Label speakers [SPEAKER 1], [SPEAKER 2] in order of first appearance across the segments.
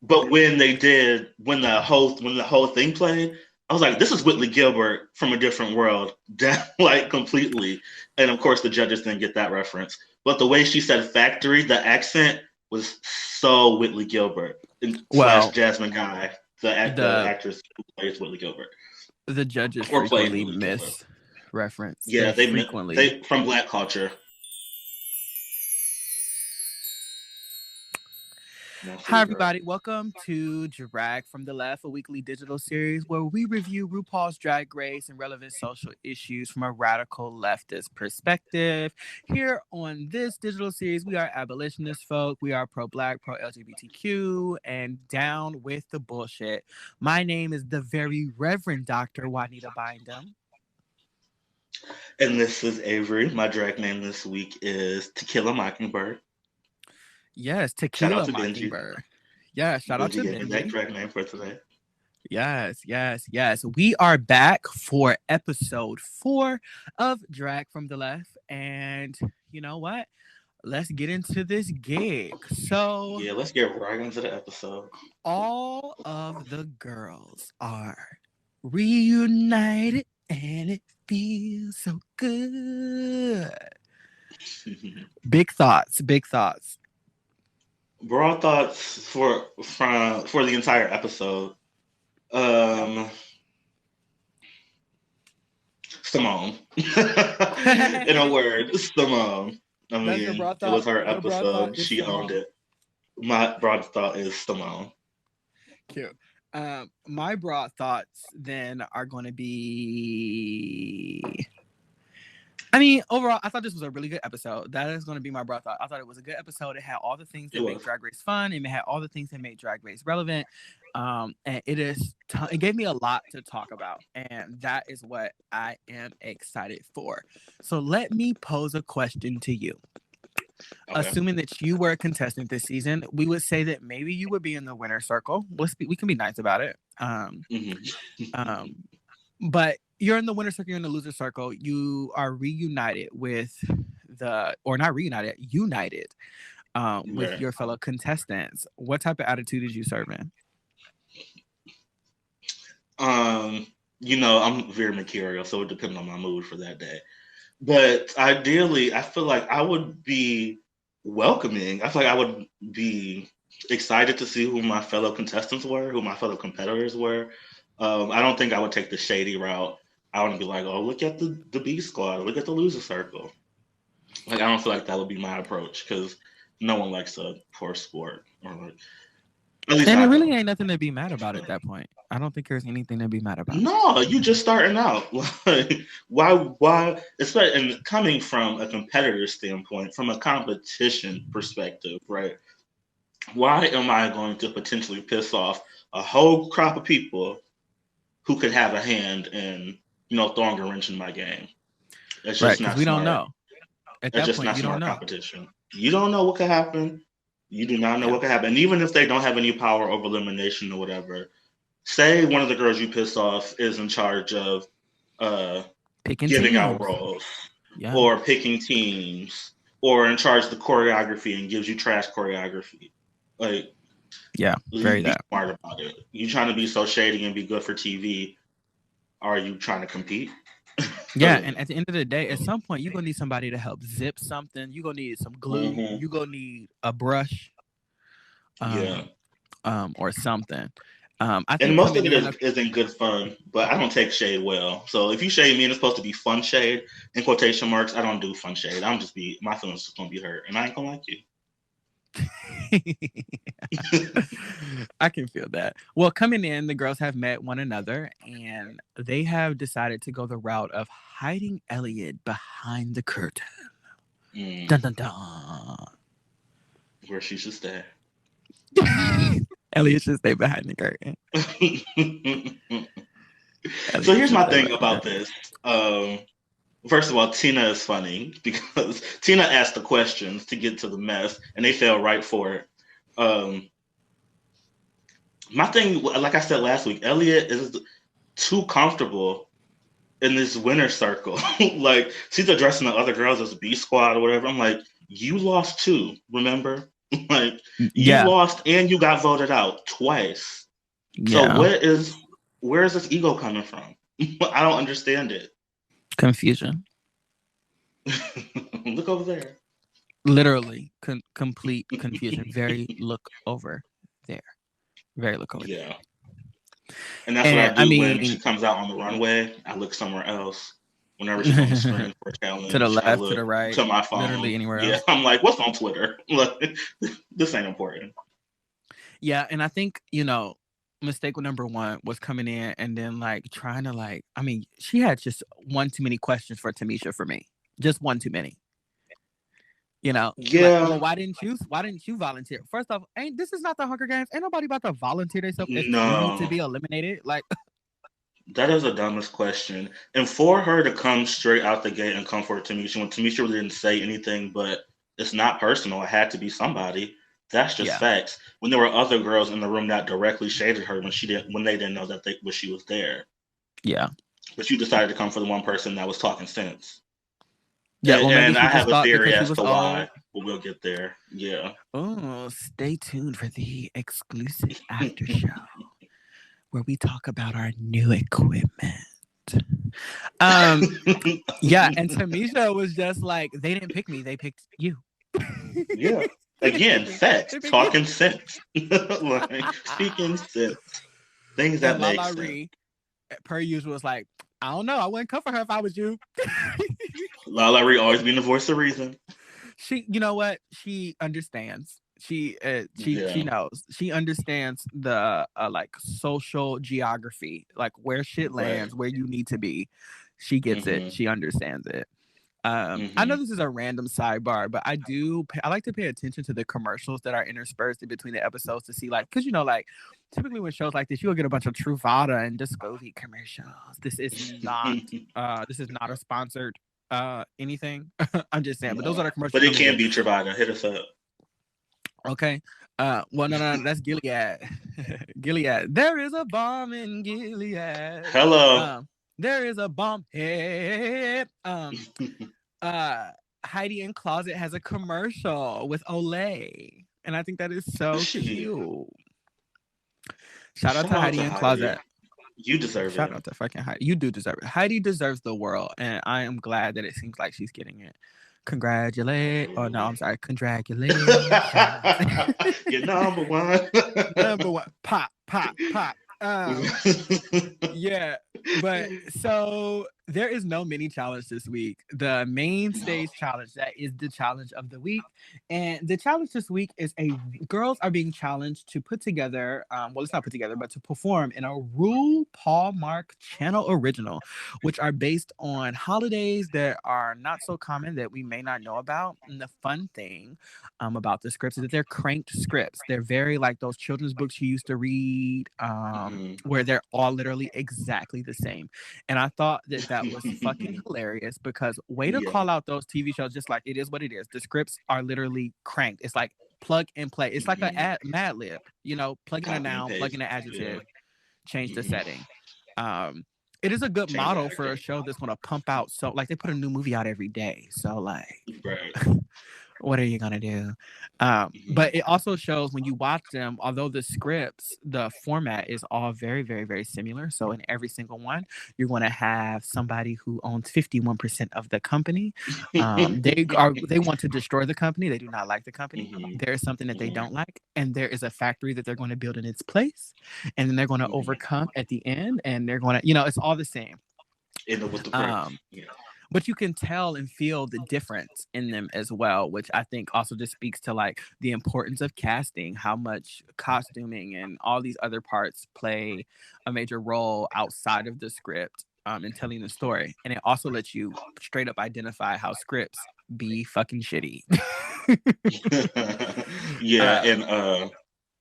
[SPEAKER 1] But when the whole thing played, I was like, this is Whitley Gilbert from a different world, like completely. And of course, the judges didn't get that reference. But the way she said factory, the accent was so Whitley Gilbert slash
[SPEAKER 2] Well,
[SPEAKER 1] Jasmine Guy, the
[SPEAKER 2] the
[SPEAKER 1] actress who plays Whitley Gilbert
[SPEAKER 2] the judges
[SPEAKER 1] or played
[SPEAKER 2] frequently
[SPEAKER 1] Whitley Gilbert.
[SPEAKER 2] miss reference.
[SPEAKER 1] Yeah,
[SPEAKER 2] They
[SPEAKER 1] they
[SPEAKER 2] frequently.
[SPEAKER 1] they from Black culture.
[SPEAKER 2] Hi,
[SPEAKER 1] Mostly her.
[SPEAKER 2] everybody. Welcome to Drag from the Left, a weekly digital series where we review RuPaul's Drag Race and relevant social issues from a radical leftist perspective. Here on this digital series, we are abolitionist folk, we are pro Black, pro LGBTQ, and down with the bullshit. My name is the very Reverend Dr. Juanita Bind'Em.
[SPEAKER 1] And this is Avery. My drag name this week is Tequila Mockingbird.
[SPEAKER 2] Yes,
[SPEAKER 1] Shout out
[SPEAKER 2] Tequila
[SPEAKER 1] to Benji.
[SPEAKER 2] Mockingbird. Yeah, shout out
[SPEAKER 1] Benji
[SPEAKER 2] to
[SPEAKER 1] gave me that
[SPEAKER 2] Benji.
[SPEAKER 1] drag name for today.
[SPEAKER 2] Yes, yes, yes. We are back for episode 4 of Drag from the Left. And you know what? Let's get into this gig. So,
[SPEAKER 1] Yeah, let's get right into the episode.
[SPEAKER 2] all of the girls are reunited and it feels so good. Big thoughts, big thoughts.
[SPEAKER 1] Broad thoughts for the entire episode. Um, Simone. In a word, Simone. I
[SPEAKER 2] That's your
[SPEAKER 1] mean,
[SPEAKER 2] broad
[SPEAKER 1] it was
[SPEAKER 2] thought.
[SPEAKER 1] her
[SPEAKER 2] Your broad thought
[SPEAKER 1] episode.
[SPEAKER 2] is
[SPEAKER 1] She owned
[SPEAKER 2] Simone.
[SPEAKER 1] it. My broad thought is Simone.
[SPEAKER 2] Cute. My broad thoughts then are going to be. I mean, overall, I thought this was a really good episode. That is going to be my broad thought. I thought it was a good episode. It had all the things
[SPEAKER 1] It
[SPEAKER 2] that make
[SPEAKER 1] was.
[SPEAKER 2] Drag Race fun. It had all the things that make Drag Race relevant. And it gave me a lot to talk about, and that is what I am excited for. So let me pose a question to you.
[SPEAKER 1] Okay.
[SPEAKER 2] Assuming that you were a contestant this season, we would say that maybe you would be in the winner's circle. We can be nice about it. Um, but you're in the winner's circle, you're in the loser circle. You are reunited with not reunited, united with
[SPEAKER 1] Right.
[SPEAKER 2] your fellow contestants. What type of attitude is you serving?
[SPEAKER 1] Um, I'm very mercurial, so it depends on my mood for that day. But ideally, I feel like I would be welcoming. I feel like I would be excited to see who my fellow contestants were, who my fellow competitors were. I don't think I would take the shady route. I would be like, oh, look at the B squad, look at the loser circle. Like, I don't feel like that would be my approach because no one likes a poor sport, or like, at least
[SPEAKER 2] And it
[SPEAKER 1] I
[SPEAKER 2] really
[SPEAKER 1] don't.
[SPEAKER 2] ain't nothing to be mad about at that point. I don't think there's anything to be mad about.
[SPEAKER 1] No, you just starting out. Like, why? Especially and coming from a competitor standpoint, from a competition perspective, right? Why am I going to potentially piss off a whole crop of people who could have a hand in, throwing a wrench in my game? It's
[SPEAKER 2] Right,
[SPEAKER 1] just
[SPEAKER 2] because
[SPEAKER 1] not
[SPEAKER 2] we don't
[SPEAKER 1] smart.
[SPEAKER 2] know. At
[SPEAKER 1] It's
[SPEAKER 2] that
[SPEAKER 1] just
[SPEAKER 2] point,
[SPEAKER 1] not
[SPEAKER 2] you don't
[SPEAKER 1] smart
[SPEAKER 2] know.
[SPEAKER 1] competition. You don't know what could happen. You do not know
[SPEAKER 2] Yeah.
[SPEAKER 1] what could happen. And even if they don't have any power over elimination or whatever, say one of the girls you piss off is in charge of uh,
[SPEAKER 2] Picking
[SPEAKER 1] giving out
[SPEAKER 2] teams.
[SPEAKER 1] roles
[SPEAKER 2] Yeah.
[SPEAKER 1] or picking teams or in charge of the choreography and gives you trash choreography. Like,
[SPEAKER 2] Yeah. Very
[SPEAKER 1] be
[SPEAKER 2] that.
[SPEAKER 1] smart about it. You trying to be so shady and be good for TV? Are you trying to compete?
[SPEAKER 2] Yeah, and at the end of the day, at some point, you're gonna need somebody to help zip something. You're gonna need some glue.
[SPEAKER 1] Hmm.
[SPEAKER 2] You're gonna need a brush,
[SPEAKER 1] Yeah.
[SPEAKER 2] um, or something. I
[SPEAKER 1] And
[SPEAKER 2] think
[SPEAKER 1] most
[SPEAKER 2] coming
[SPEAKER 1] of it
[SPEAKER 2] in,
[SPEAKER 1] isn't good fun, but I don't take shade well. So if you shade me and it's supposed to be fun shade, in quotation marks, I don't do fun shade. My feelings just gonna be hurt, and I ain't gonna like you.
[SPEAKER 2] I can feel that. Well, coming in, the girls have met one another and they have decided to go the route of hiding Elliot behind the curtain. Dun dun dun.
[SPEAKER 1] Where she should stay.
[SPEAKER 2] Elliot should stay behind the curtain.
[SPEAKER 1] So
[SPEAKER 2] Elliot
[SPEAKER 1] here's
[SPEAKER 2] should
[SPEAKER 1] my
[SPEAKER 2] stay
[SPEAKER 1] thing
[SPEAKER 2] behind the
[SPEAKER 1] about
[SPEAKER 2] curtain.
[SPEAKER 1] this. First of all, Tina is funny because Tina asked the questions to get to the mess, and they fell right for it. Um, my thing, like I said last week, Elliot is too comfortable in this winner circle. Like she's addressing the other girls as B squad or whatever. I'm like, you lost too, remember? Like, you
[SPEAKER 2] Yeah.
[SPEAKER 1] lost and you got voted out twice. So
[SPEAKER 2] Yeah.
[SPEAKER 1] where is this ego coming from? I don't understand it.
[SPEAKER 2] Confusion.
[SPEAKER 1] Look over there.
[SPEAKER 2] Literally complete confusion. Very look over there. Very look over there.
[SPEAKER 1] Yeah. And that's what I
[SPEAKER 2] And I
[SPEAKER 1] do when she
[SPEAKER 2] mean,
[SPEAKER 1] comes out on the runway. I look somewhere else. Whenever she's on the screen for a
[SPEAKER 2] to the
[SPEAKER 1] challenge, I
[SPEAKER 2] left, to
[SPEAKER 1] look
[SPEAKER 2] the right,
[SPEAKER 1] to my
[SPEAKER 2] literally
[SPEAKER 1] phone.
[SPEAKER 2] anywhere
[SPEAKER 1] Yeah,
[SPEAKER 2] else.
[SPEAKER 1] I'm like, what's on Twitter? Like, this ain't important.
[SPEAKER 2] Yeah, and I think, mistake number one was coming in and then like trying to like, I mean, she had just one too many questions for Tamisha for me. Just one too many. She like,
[SPEAKER 1] Yeah.
[SPEAKER 2] well, why didn't you volunteer? First off, this is not the Hunger Games. Ain't nobody about to volunteer themselves as two to
[SPEAKER 1] No.
[SPEAKER 2] be eliminated. Like,
[SPEAKER 1] That is the dumbest question. And for her to come straight out the gate and come for Tamisha when Tamisha really didn't say anything, but it's not personal. It had to be somebody. That's just
[SPEAKER 2] yeah,
[SPEAKER 1] facts. When there were other girls in the room that directly shaded her when they didn't know that she was there.
[SPEAKER 2] yeah,
[SPEAKER 1] But you decided to come for the one person that was talking sense.
[SPEAKER 2] yeah. Well, maybe
[SPEAKER 1] And
[SPEAKER 2] she
[SPEAKER 1] I
[SPEAKER 2] just
[SPEAKER 1] have a
[SPEAKER 2] thought
[SPEAKER 1] theory
[SPEAKER 2] because she
[SPEAKER 1] as
[SPEAKER 2] was
[SPEAKER 1] to
[SPEAKER 2] old.
[SPEAKER 1] why, but we'll get there. Yeah.
[SPEAKER 2] Oh, stay tuned for the exclusive after show where we talk about our new equipment. Yeah, and Tamisha was just like, they didn't pick me, they picked you.
[SPEAKER 1] Yeah. Again, facts, talking sense. Like, speaking sense. Things that
[SPEAKER 2] And
[SPEAKER 1] make
[SPEAKER 2] Lala
[SPEAKER 1] sense.
[SPEAKER 2] Ree, per usual, was like, I don't know, I wouldn't come for her if I was you.
[SPEAKER 1] Lala Ree always being the voice of reason.
[SPEAKER 2] She, you know what? She understands. She knows. She understands the like social geography, like where shit lands, where you need to be. She gets it. She understands it. I know this is a random sidebar, but I like to pay attention to the commercials that are interspersed in between the episodes to see, like, because like typically when shows like this, you'll get a bunch of Truvada and Discovery commercials. This is not a sponsored anything. I'm just saying, but those are the commercials.
[SPEAKER 1] But it can be Truvada. Hit us up.
[SPEAKER 2] Okay. Well, no, that's Gilead. Gilead. There is a bomb in Gilead.
[SPEAKER 1] Hello.
[SPEAKER 2] There is a bomb head. Heidi in Closet has a commercial with Olay, and I think that is so cute. Shout out to Heidi in Closet.
[SPEAKER 1] You deserve it.
[SPEAKER 2] Shout out to fucking Heidi. You do deserve it. Heidi deserves the world, and I am glad that it seems like she's getting it. Congratulate. Oh no, I'm sorry. Congratulations.
[SPEAKER 1] You're number one.
[SPEAKER 2] Number one. Pop, pop, pop. Yeah, but so there is no mini challenge this week. The main stage challenge, that is the challenge of the week. And the challenge this week is girls are being challenged to put together, well, it's not put together, but to perform in a RuPaul Mark channel original, which are based on holidays that are not so common that we may not know about. And the fun thing about the scripts is that they're cranked scripts. They're very like those children's books you used to read, where they're all literally exactly the same. And I thought that was fucking hilarious, because way to call out those TV shows, just like it is what it is. The scripts are literally cranked. It's like plug and play. It's like a Mad Lib, plug in a noun, plug in an adjective, change the setting. It is a good model for a show that's going to pump out. So like they put a new movie out every day. So like, what are you gonna do? But it also shows when you watch them, although the scripts, the format is all very, very, very similar. So in every single one, you're going to have somebody who owns 51% of the company. They want to destroy the company. They do not like the company. There is something that they don't like, and there is a factory that they're going to build in its place, and then they're going to overcome at the end, and they're going to, it's all the same. But you can tell and feel the difference in them as well, which I think also just speaks to like the importance of casting, how much costuming and all these other parts play a major role outside of the script in telling the story. And it also lets you straight up identify how scripts be fucking shitty.
[SPEAKER 1] And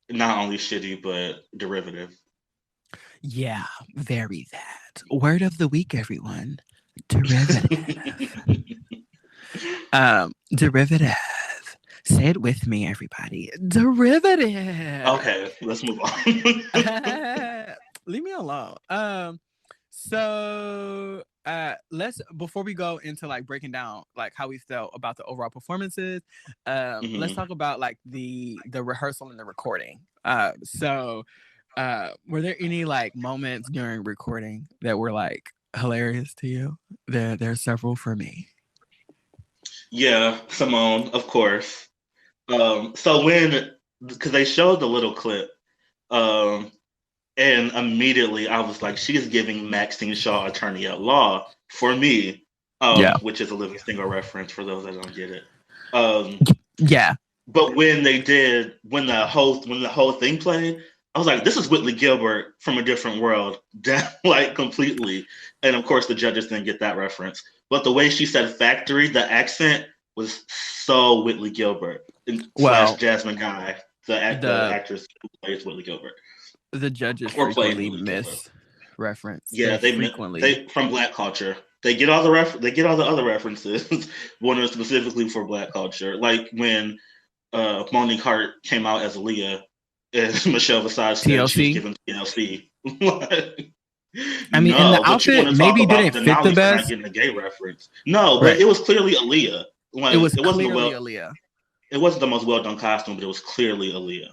[SPEAKER 1] not only shitty, but derivative.
[SPEAKER 2] Yeah, very that. Word of the week, everyone. Derivative. Derivative. Say it with me, everybody. Derivative.
[SPEAKER 1] Okay, let's move on.
[SPEAKER 2] Leave me alone. So let's before we go into like breaking down like how we felt about the overall performances, let's talk about like the rehearsal and the recording. Were there any like moments during recording that were like hilarious to you? There's several for me.
[SPEAKER 1] Yeah, Symone, of course. So because they showed the little clip, um, and immediately I was like, she is giving Maxine Shaw Attorney at Law for me,
[SPEAKER 2] Yeah.
[SPEAKER 1] which is a Living Single reference for those that don't get it.
[SPEAKER 2] Yeah.
[SPEAKER 1] But when the whole thing played, I was like, this is Whitley Gilbert from a different world, like completely. And of course, the judges didn't get that reference. But the way she said factory, the accent was so Whitley Gilbert slash Jasmine Guy, the actress who plays Whitley Gilbert.
[SPEAKER 2] The judges frequently miss reference.
[SPEAKER 1] Yeah, they from Black culture. They get all the other references. One is specifically for Black culture, like when Monique Hart came out as Aaliyah, and Michelle Visage said she was given TLC.
[SPEAKER 2] I mean, and the outfit maybe didn't fit the best.
[SPEAKER 1] Not getting a gay reference. No, but it was clearly Aaliyah. Like,
[SPEAKER 2] it wasn't Aaliyah.
[SPEAKER 1] It wasn't the most well done costume, but it was clearly Aaliyah.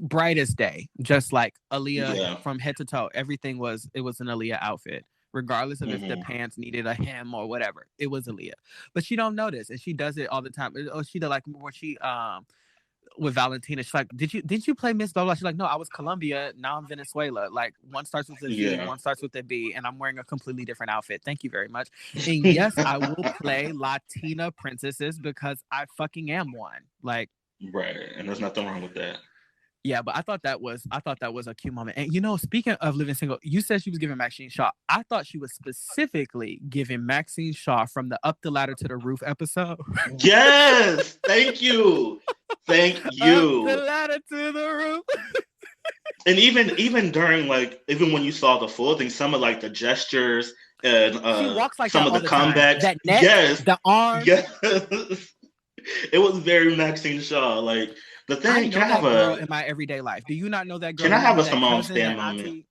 [SPEAKER 2] Bright as day, just like Aaliyah from head to toe. Everything was an Aaliyah outfit, regardless of if the pants needed a hem or whatever. It was Aaliyah, but she don't notice, and she does it all the time. Oh, she did like when she with Valentina. She's like, did you play Miss Blah Blah? She's like, no, I was Colombia. Now I'm Venezuela. Like one starts with a V, one starts with a B, and I'm wearing a completely different outfit. Thank you very much. And yes, I will play Latina princesses because I fucking am one. Like,
[SPEAKER 1] right, and there's nothing wrong with that.
[SPEAKER 2] Yeah, but I thought that was a cute moment. And speaking of Living Single, you said she was giving Maxine Shaw. I thought she was specifically giving Maxine Shaw from the Up the Ladder to the Roof episode.
[SPEAKER 1] Yes, thank you. Up
[SPEAKER 2] the ladder to the roof.
[SPEAKER 1] And even during even when you saw the full thing, some of like the gestures and
[SPEAKER 2] she walks like
[SPEAKER 1] some of the comebacks,
[SPEAKER 2] that neck, the arm.
[SPEAKER 1] Yes. It was very Maxine Shaw. Like the thing,
[SPEAKER 2] can I have girl in my everyday life? Do you not know that girl?
[SPEAKER 1] Can I have a Symone Stan moment?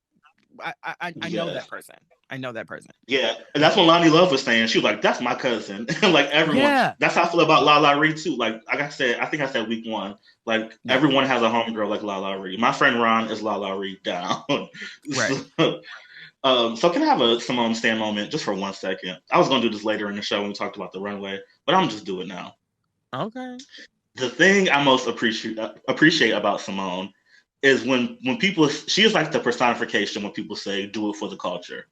[SPEAKER 2] I know that person. I know that person.
[SPEAKER 1] Yeah, and that's what Lonnie Love was saying. She was like, "That's my cousin." And like everyone, that's how I feel about La Ree too. Like I said, I think I said week 1. Like everyone has a homegirl like La Ree. My friend Ron is La Ree down. Right. So can I have a Symone Stan moment just for 1 second? I was gonna do this later in the show when we talked about the runway, but I'm just do it now.
[SPEAKER 2] Okay.
[SPEAKER 1] The thing I most appreciate about Symone is when people, she is like the personification when people say do it for the culture,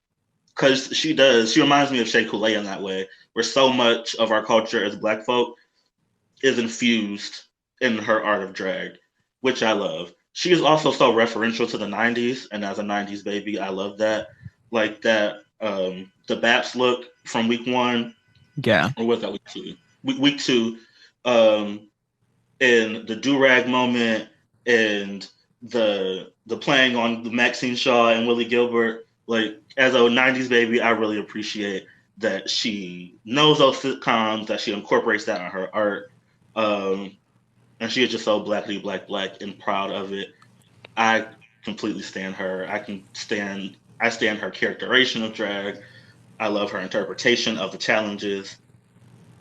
[SPEAKER 1] because she reminds me of Shea Coulee in that way, where so much of our culture as Black folk is infused in her art of drag, which I love. She is also so referential to the 90s, and as a 90s baby, I love that. Like that the Baps look from week 1, or was that week 2? Week 2, and the do-rag moment and the playing on the Maxine Shaw and Willie Gilbert. Like as a 90s baby, I really appreciate that she knows those sitcoms, that she incorporates that in her art. And she is just so black and proud of it. I completely stand her. I stand her characterization of drag. I love her interpretation of the challenges.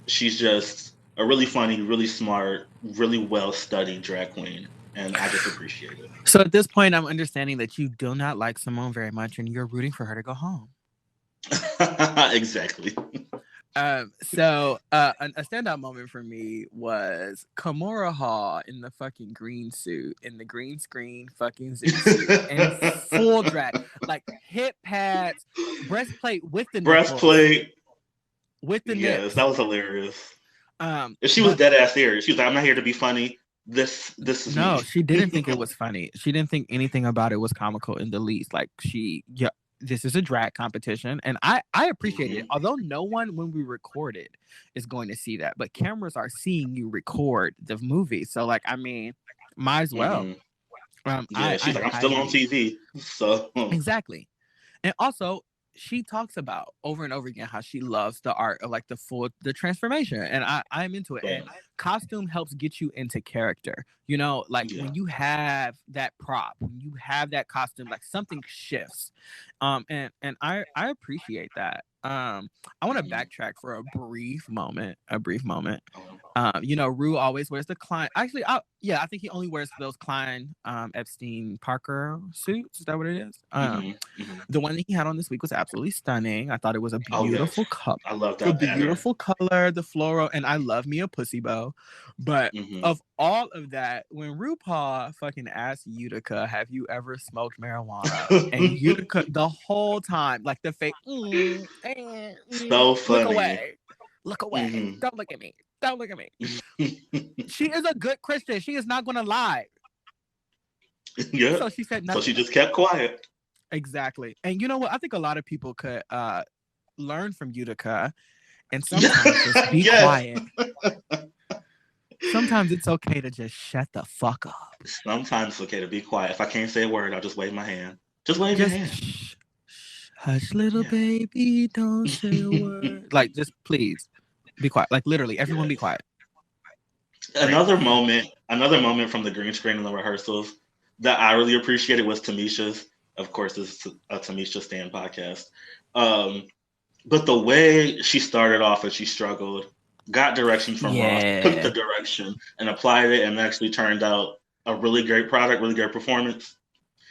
[SPEAKER 1] She's just a really funny, really smart, really well-studied drag queen, and I just appreciate it.
[SPEAKER 2] So at this point, I'm understanding that you do not like Symone very much, and you're rooting for her to go home.
[SPEAKER 1] Exactly.
[SPEAKER 2] So a standout moment for me was Kimora Hall in the fucking green suit, in the green screen fucking suit, and full drag, like hip pads, breastplate with the
[SPEAKER 1] breastplate
[SPEAKER 2] with the
[SPEAKER 1] yes,
[SPEAKER 2] nips.
[SPEAKER 1] That was hilarious. She was dead ass serious. She was like, "I'm not here to be funny. This is
[SPEAKER 2] no."
[SPEAKER 1] me.
[SPEAKER 2] She didn't think it was funny. She didn't think anything about it was comical in the least. Like this is a drag competition, and I appreciate it. Although no one, when we record it, is going to see that, but cameras are seeing you record the movie. So, like, I mean, might as well.
[SPEAKER 1] She's like, I'm still on TV, so
[SPEAKER 2] exactly. And also, she talks about over and over again how she loves the art of like the transformation, and I'm into it. And costume helps get you into character. You know, like when you have that prop, when you have that costume, like something shifts. And I appreciate that. I want to backtrack for a brief moment. You know, Rue always wears the Klein. Actually, I think he only wears those Klein Epstein Parker suits. Is that what it is? The one that he had on this week was absolutely stunning. I thought it was a beautiful color.
[SPEAKER 1] I love that
[SPEAKER 2] beautiful color, the floral, and I love me a pussy bow. But of all of that, when RuPaul fucking asked Utica, "Have you ever smoked marijuana?" and Utica the whole time, like the face,
[SPEAKER 1] so funny.
[SPEAKER 2] Look away, don't look at me. Don't look at me. She is a good Christian. She is not going to lie.
[SPEAKER 1] Yeah.
[SPEAKER 2] So she said nothing.
[SPEAKER 1] So she just kept quiet.
[SPEAKER 2] Exactly. And you know what? I think a lot of people could learn from Utica and sometimes just be quiet. Sometimes it's okay to just shut the fuck up.
[SPEAKER 1] Sometimes it's okay to be quiet. If I can't say a word, I'll just wave my hand. Just wave your hand.
[SPEAKER 2] Hush, little baby, don't say a word. Like, just please be quiet. Like, literally, everyone be quiet.
[SPEAKER 1] Another moment from the green screen in the rehearsals that I really appreciated was Tamisha's. Of course, this is a Tamisha Stan podcast. But the way she started off as she struggled, got direction from Ross, took the direction and applied it, and actually turned out a really great product, really great performance.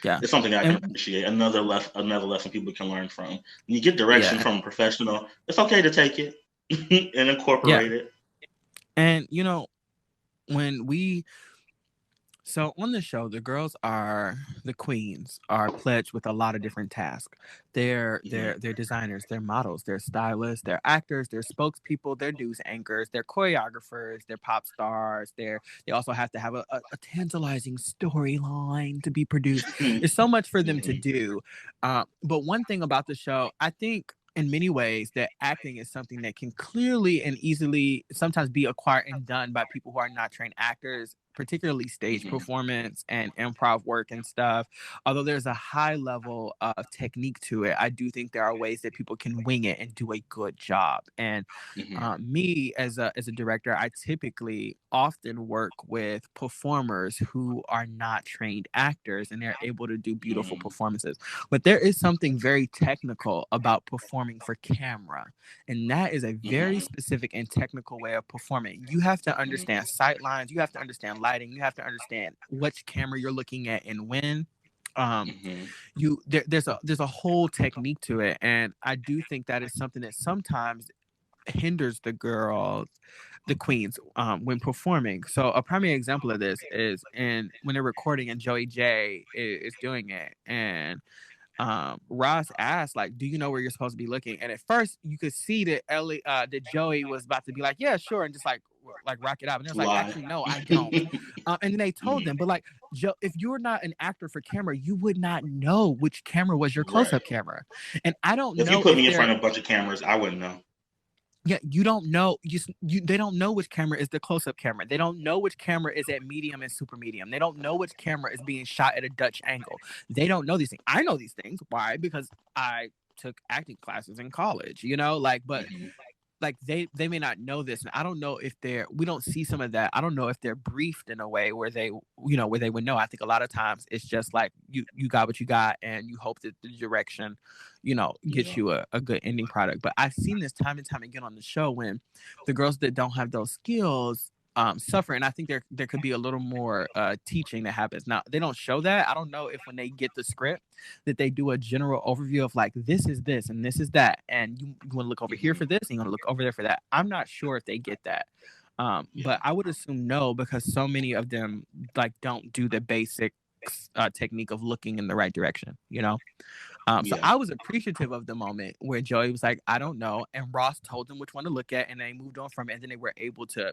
[SPEAKER 1] Yeah, it's something I can appreciate. Another lesson people can learn from. When you get direction from a professional, it's okay to take it and incorporate it.
[SPEAKER 2] And you know, so on the show, the girls the queens are pledged with a lot of different tasks. They're designers, they're models, they're stylists, they're actors, they're spokespeople, they're news anchors, they're choreographers, they're pop stars. They also have to have a tantalizing storyline to be produced. There's so much for them to do. But one thing about the show, I think in many ways that acting is something that can clearly and easily sometimes be acquired and done by people who are not trained actors, particularly stage performance and improv work and stuff. Although there's a high level of technique to it, I do think there are ways that people can wing it and do a good job. And me as a director, I typically often work with performers who are not trained actors, and they're able to do beautiful performances. But there is something very technical about performing for camera, and that is a very specific and technical way of performing. You have to understand sight lines, you have to understand lighting, you have to understand which camera you're looking at and when. There's a whole technique to it, and I do think that is something that sometimes hinders the queens when performing. So a primary example of this is when they're recording and Joey J is doing it, and Ross asked, like, "Do you know where you're supposed to be looking?" And at first you could see that that Joey was about to be like, "Yeah, sure," and just like rock it out. And it was like, "Actually, no, I don't." And then they told them, but like, Joe, if you're not an actor for camera, you would not know which camera was your close-up camera. And I don't know.
[SPEAKER 1] If you put me in front of a bunch of cameras, I wouldn't know.
[SPEAKER 2] Yeah, you don't know. They don't know which camera is the close-up camera. They don't know which camera is at medium and super medium. They don't know which camera is being shot at a Dutch angle. They don't know these things. I know these things. Why? Because I took acting classes in college, you know, like, but like they may not know this. And I don't know if we don't see some of that. I don't know if they're briefed in a way where they would know. I think a lot of times it's just like you got what you got and you hope that the direction, gets you a good ending product. But I've seen this time and time again on the show when the girls that don't have those skills suffer. And I think there could be a little more teaching that happens. Now, they don't show that. I don't know if when they get the script that they do a general overview of like, this is this and this is that. And you want to look over here for this and you want to look over there for that. I'm not sure if they get that. But I would assume no, because so many of them like don't do the basic technique of looking in the right direction, So I was appreciative of the moment where Joey was like, I don't know. And Ross told them which one to look at and they moved on from it. And then they were able to,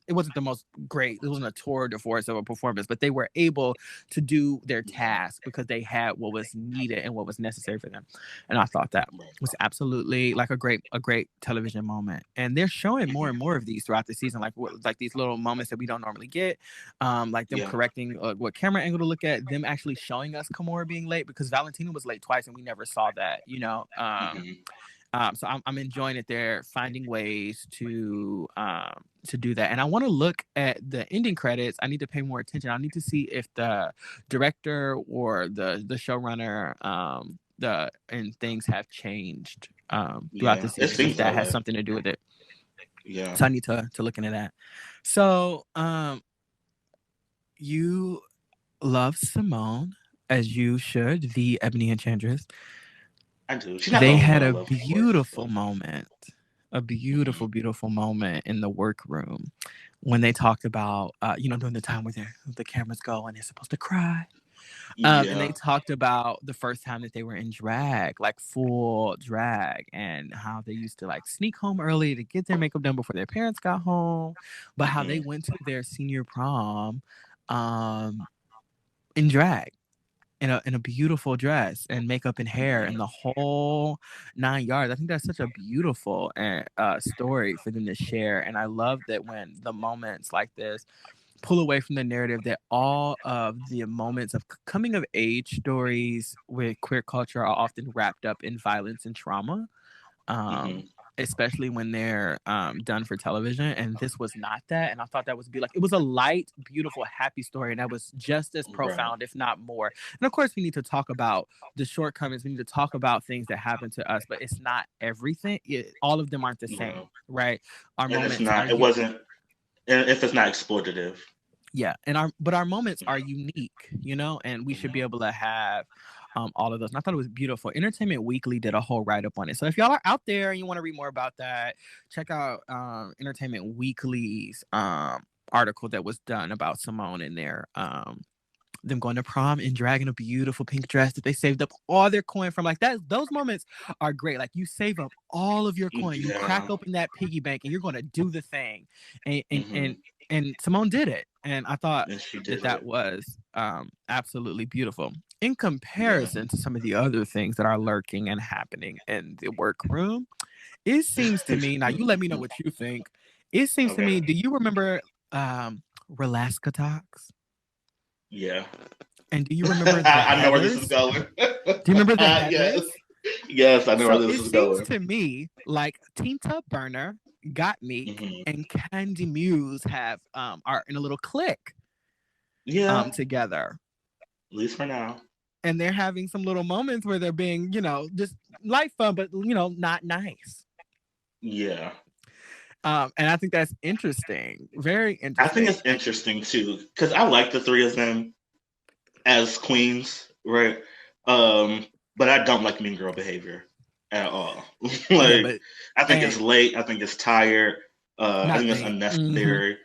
[SPEAKER 2] it wasn't the most great. It wasn't a tour de force of a performance, but they were able to do their task because they had what was needed and what was necessary for them. And I thought that was absolutely like a great television moment. And they're showing more and more of these throughout the season, like these little moments that we don't normally get, like them correcting what camera angle to look at, them actually showing us Kimora being late, because Valentina was late twice and we never saw that, you know. So I'm enjoying it. They're finding ways to do that. And I want to look at the ending credits. I need to pay more attention. I need to see if the director or the showrunner and things have changed throughout the season. If that has something to do with it.
[SPEAKER 1] Yeah.
[SPEAKER 2] So I need to look into that. So you love Symone, as you should, the Ebony Enchantress.
[SPEAKER 1] I do.
[SPEAKER 2] They had a beautiful moment, beautiful moment in the workroom when they talked about, during the time where the cameras go and they're supposed to cry. And they talked about the first time that they were in drag, like full drag, and how they used to like sneak home early to get their makeup done before their parents got home, but how they went to their senior prom in drag. In a beautiful dress and makeup and hair and the whole 9 yards. I think that's such a beautiful story for them to share. And I love that when the moments like this pull away from the narrative, that all of the moments of coming of age stories with queer culture are often wrapped up in violence and trauma. Especially when they're done for television, and this was not that. And I thought that it was a light, beautiful, happy story, and that was just as profound, if not more. And of course, we need to talk about the shortcomings. We need to talk about things that happen to us, but it's not everything. All of them aren't the same, right?
[SPEAKER 1] Our moments, it's not. It wasn't. If it's not exploitative.
[SPEAKER 2] Yeah, but our moments are unique, and we should be able to have all of those. And I thought it was beautiful. Entertainment Weekly did a whole write-up on it. So if y'all are out there and you want to read more about that, check out Entertainment Weekly's article that was done about Symone and them going to prom and dragging a beautiful pink dress that they saved up all their coin from. Like that, those moments are great. Like you save up all of your coin, you crack open that piggy bank, and you're going to do the thing. And Symone did it. And I thought that was absolutely beautiful. In comparison to some of the other things that are lurking and happening in the workroom, it seems to me, now you let me know what you think. It seems to me, do you remember Relaska Talks?
[SPEAKER 1] Yeah.
[SPEAKER 2] And do you remember
[SPEAKER 1] I know where this is going.
[SPEAKER 2] Do you remember that?
[SPEAKER 1] Yes, I know where this is going.
[SPEAKER 2] It seems to me like Tinta Burner, Got Meek, and Candy Muse are in a little clique. Together.
[SPEAKER 1] At least for now.
[SPEAKER 2] And they're having some little moments where they're being, just light fun, but not nice.
[SPEAKER 1] Yeah.
[SPEAKER 2] And I think that's interesting. Very interesting.
[SPEAKER 1] I think it's interesting too, because I like the three of them as queens, right? But I don't like mean girl behavior at all. I think it's late. I think it's tired. I think it's unnecessary.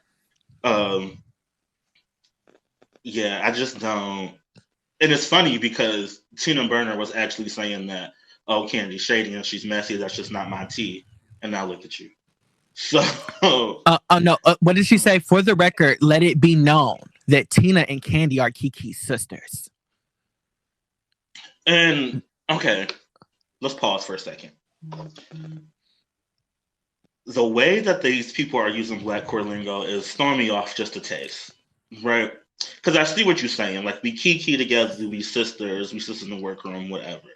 [SPEAKER 1] I just don't. And it's funny because Tina Burner was actually saying that, oh, Candy's shady and she's messy. That's just not my tea. And now look at you. So.
[SPEAKER 2] No. What did she say? For the record, let it be known that Tina and Candy are Kiki's sisters.
[SPEAKER 1] And, okay, let's pause for a second. The way that these people are using Black queer lingo is throwing me off just a taste, right? Because I see what you're saying. Like, we kiki together, we sisters in the workroom, whatever.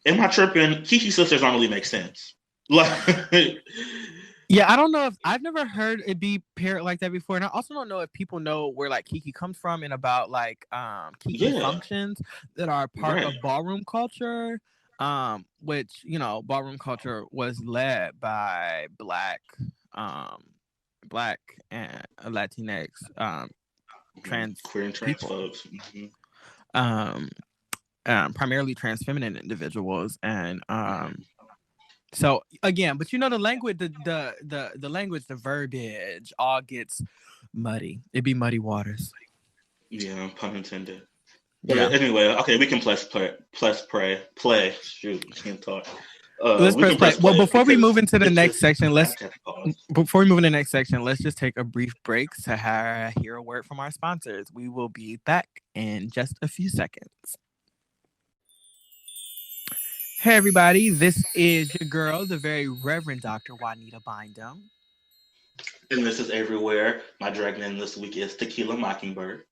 [SPEAKER 1] Am I tripping? Kiki sisters don't really make sense. Like,
[SPEAKER 2] yeah, I don't know if I've never heard it be paired like that before. And I also don't know if people know where like Kiki comes from and about like Kiki functions that are part of ballroom culture. Which, ballroom culture was led by Black and Latinx trans
[SPEAKER 1] queer and trans folks.
[SPEAKER 2] Primarily trans feminine individuals. And so again, but the language, the language, the verbiage all gets muddy. It'd be muddy waters.
[SPEAKER 1] Yeah, pun intended. But anyway, okay, we can play. Shoot, I can't talk.
[SPEAKER 2] Let's
[SPEAKER 1] We
[SPEAKER 2] press
[SPEAKER 1] can
[SPEAKER 2] play.
[SPEAKER 1] press
[SPEAKER 2] Well,
[SPEAKER 1] play
[SPEAKER 2] before we move
[SPEAKER 1] because
[SPEAKER 2] into the
[SPEAKER 1] it's
[SPEAKER 2] next
[SPEAKER 1] just
[SPEAKER 2] section,
[SPEAKER 1] I have to pause.
[SPEAKER 2] let's just take a brief break to hear a word from our sponsors. We will be back in just a few seconds. Hey, everybody. This is your girl, the very Reverend Dr. Juanita Bind'Em.
[SPEAKER 1] And this is Avery Ware. My drag name this week is Tequila Mockingbird.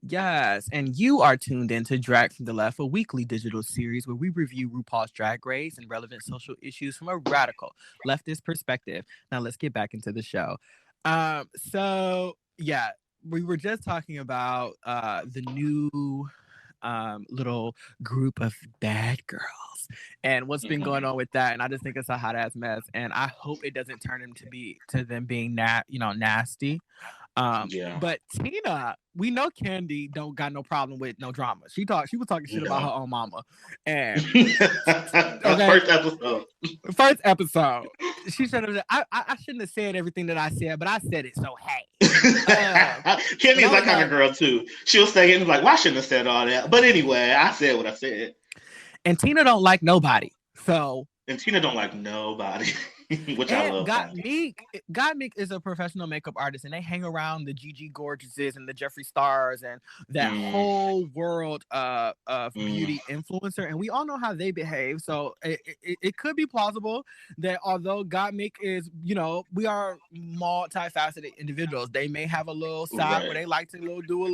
[SPEAKER 2] Yes, and you are tuned in to Drag from the Left, a weekly digital series where we review RuPaul's Drag Race and relevant social issues from a radical leftist perspective. Now let's get back into the show. So yeah, we were just talking about the new little group of bad girls and what's been going on with that. And I just think it's a hot ass mess. And I hope it doesn't turn to them being nasty.
[SPEAKER 1] Yeah.
[SPEAKER 2] But Tina, we know Candy don't got no problem with no drama. She was talking shit about her own mama. And
[SPEAKER 1] okay.
[SPEAKER 2] First episode. She should have. I shouldn't have said everything that I said, but I said it. So hey,
[SPEAKER 1] Candy's that kind of girl too. She'll say it and be like, "Well, I shouldn't have said all that." But anyway, I said what I said.
[SPEAKER 2] And Tina don't like nobody. So.
[SPEAKER 1] And Tina don't like nobody. Which I love.
[SPEAKER 2] Gottmik is a professional makeup artist, and they hang around the Gigi Gorgeouses and the Jeffree Stars and that whole world of beauty influencer. And we all know how they behave. So it could be plausible that although Gottmik is, we are multifaceted individuals, they may have a little side where they like to do a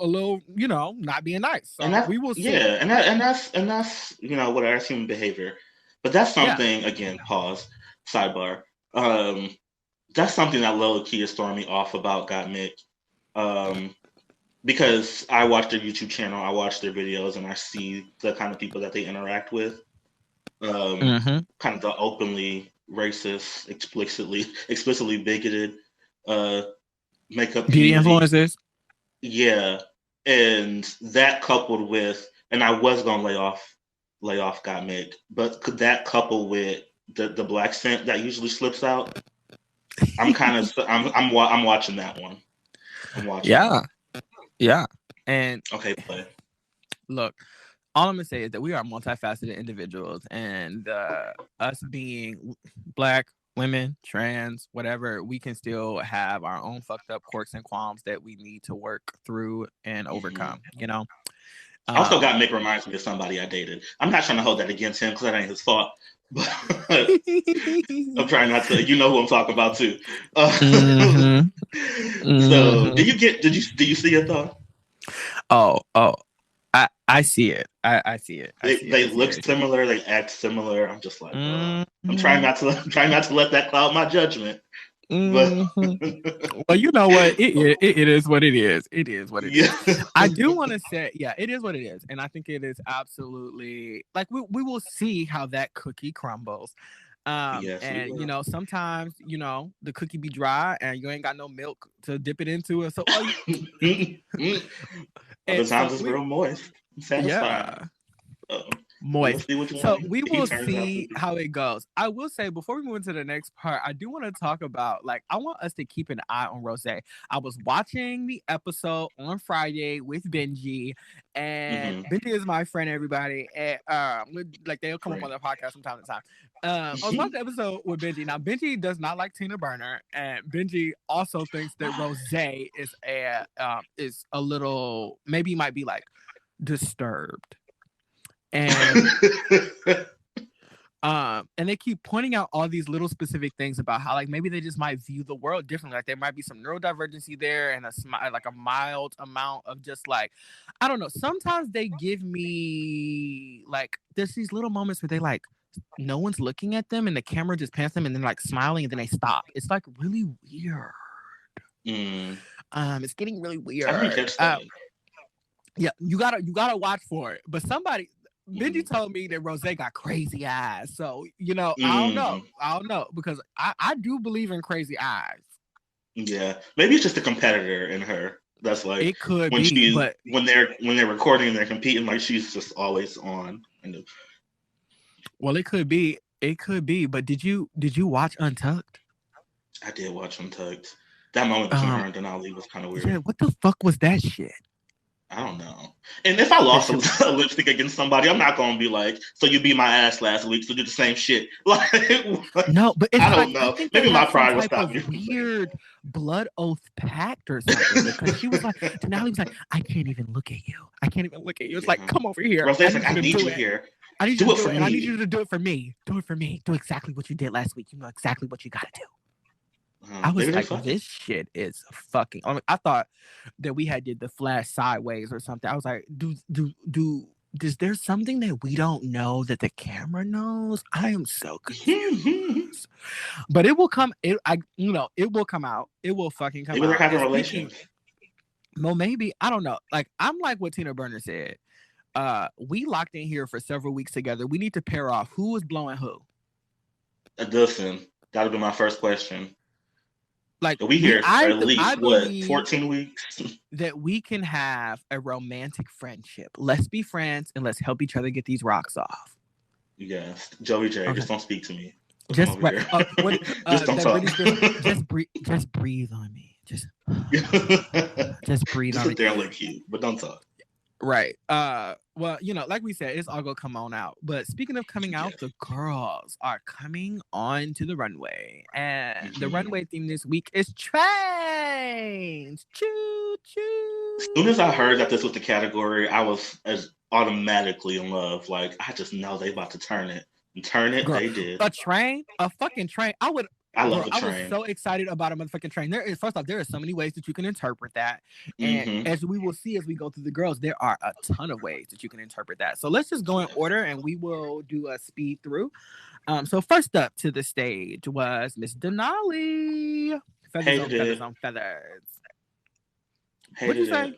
[SPEAKER 2] little, not being nice. So we will see.
[SPEAKER 1] Yeah, and that's what our human behavior. But that's something again. Pause. Sidebar. That's something that low key is throwing me off about Gottmik. Because I watch their YouTube channel, I watch their videos, and I see the kind of people that they interact with. Kind of the openly racist, explicitly bigoted makeup
[SPEAKER 2] beauty influencers.
[SPEAKER 1] Yeah, and that coupled with, and I was gonna lay off Gottmik, but could that couple with the black scent that usually slips out? I'm watching that one. I'm watching.
[SPEAKER 2] Yeah. And
[SPEAKER 1] okay, play.
[SPEAKER 2] Look, all I'm gonna say is that we are multifaceted individuals, and us being black, women, trans, whatever, we can still have our own fucked up quirks and qualms that we need to work through and overcome.
[SPEAKER 1] Also, Gottmik reminds me of somebody I dated. I'm not trying to hold that against him because that ain't his fault. But I'm trying not to. You know who I'm talking about too. So, did you see it though?
[SPEAKER 2] Oh, I see it. I see it.
[SPEAKER 1] They look similar. They act similar. I'm just like, I'm trying not to let that cloud my judgment.
[SPEAKER 2] Well, you know what? It is what it is. It is what it is. I do want to say, it is what it is. And I think it is absolutely, like, we will see how that cookie crumbles. And sometimes, the cookie be dry and you ain't got no milk to dip it into it. So
[SPEAKER 1] other times it's real moist. Satisfying.
[SPEAKER 2] Moist. So we will see how it goes. I will say, before we move into the next part, I do want to talk about, I want us to keep an eye on Rose. I was watching the episode on Friday with Benji, and Benji is my friend, everybody. And they'll come up on the podcast from time to time. I was watching the episode with Benji. Now, Benji does not like Tina Burner, and Benji also thinks that Rose is a little, maybe might be disturbed. And they keep pointing out all these little specific things about how maybe they just might view the world differently. Like there might be some neurodivergency there and a mild amount of just I don't know. Sometimes they give me there's these little moments where they no one's looking at them and the camera just pans them and then smiling and then they stop. It's really weird. It's getting really weird. Yeah, you gotta watch for it. But Benji told me that Rose got crazy eyes. So, I don't know. Because I do believe in crazy eyes.
[SPEAKER 1] Yeah. Maybe it's just a competitor in her. That's
[SPEAKER 2] it could be, but
[SPEAKER 1] when they're recording and they're competing, she's just always on.
[SPEAKER 2] Well, it could be. But did you watch Untucked?
[SPEAKER 1] I did watch Untucked. That moment between her and Denali was kind of weird.
[SPEAKER 2] Yeah, what the fuck was that shit?
[SPEAKER 1] I don't know. And if I lost a lipstick against somebody, I'm not gonna be like, so you beat my ass last week, so do the same shit. Like,
[SPEAKER 2] no, but it's
[SPEAKER 1] I
[SPEAKER 2] like,
[SPEAKER 1] don't know.
[SPEAKER 2] I think
[SPEAKER 1] Maybe
[SPEAKER 2] they
[SPEAKER 1] my
[SPEAKER 2] have some
[SPEAKER 1] pride will
[SPEAKER 2] type
[SPEAKER 1] stop
[SPEAKER 2] of
[SPEAKER 1] me.
[SPEAKER 2] weird blood oath pact or something, because she was like, Denali was like, I can't even look at you. I can't even look at you. It's like, come over here.
[SPEAKER 1] Rose's like,
[SPEAKER 2] I
[SPEAKER 1] I
[SPEAKER 2] need
[SPEAKER 1] need
[SPEAKER 2] you
[SPEAKER 1] you
[SPEAKER 2] to do it.
[SPEAKER 1] here.
[SPEAKER 2] I need you
[SPEAKER 1] Do
[SPEAKER 2] to
[SPEAKER 1] it
[SPEAKER 2] do
[SPEAKER 1] for
[SPEAKER 2] it, and I need
[SPEAKER 1] me.
[SPEAKER 2] you to do it for me. Do it for me. Do exactly what you did last week. You know exactly what you gotta do. I was like, this shit is fucking. I thought that we had did the flash sideways or something. I was like, is there something that we don't know that the camera knows? I am so confused. But it will come. It will come out. It will fucking come out.
[SPEAKER 1] Maybe they're having relations.
[SPEAKER 2] Well, maybe, I don't know. Like, I'm like what Tina Burner said. We locked in here for several weeks together. We need to pair off. Who is blowing who?
[SPEAKER 1] Listen, that'll be my first question.
[SPEAKER 2] Like,
[SPEAKER 1] we here for at least 14 weeks?
[SPEAKER 2] That we can have a romantic friendship. Let's be friends and let's help each other get these rocks off.
[SPEAKER 1] Yes, Joey J, just don't speak to me.
[SPEAKER 2] Just right.
[SPEAKER 1] Just don't talk.
[SPEAKER 2] Just breathe on me. Just breathe on me.
[SPEAKER 1] Sit there and look cute, but don't talk.
[SPEAKER 2] Right. Well, like we said, it's all gonna come on out. But speaking of coming out, the girls are coming on to the runway. And the runway theme this week is trains. Choo choo.
[SPEAKER 1] As soon as I heard that this was the category, I was automatically in love. Like, I just know they about to turn it. And turn it, girl, they did.
[SPEAKER 2] A fucking train.
[SPEAKER 1] I love a train.
[SPEAKER 2] I was so excited about a motherfucking train. First off, there are so many ways that you can interpret that. And as we will see as we go through the girls, there are a ton of ways that you can interpret that. So let's just go in order and we will do a speed through. So first up to the stage was Miss Denali. Feathers on feathers. What did you say?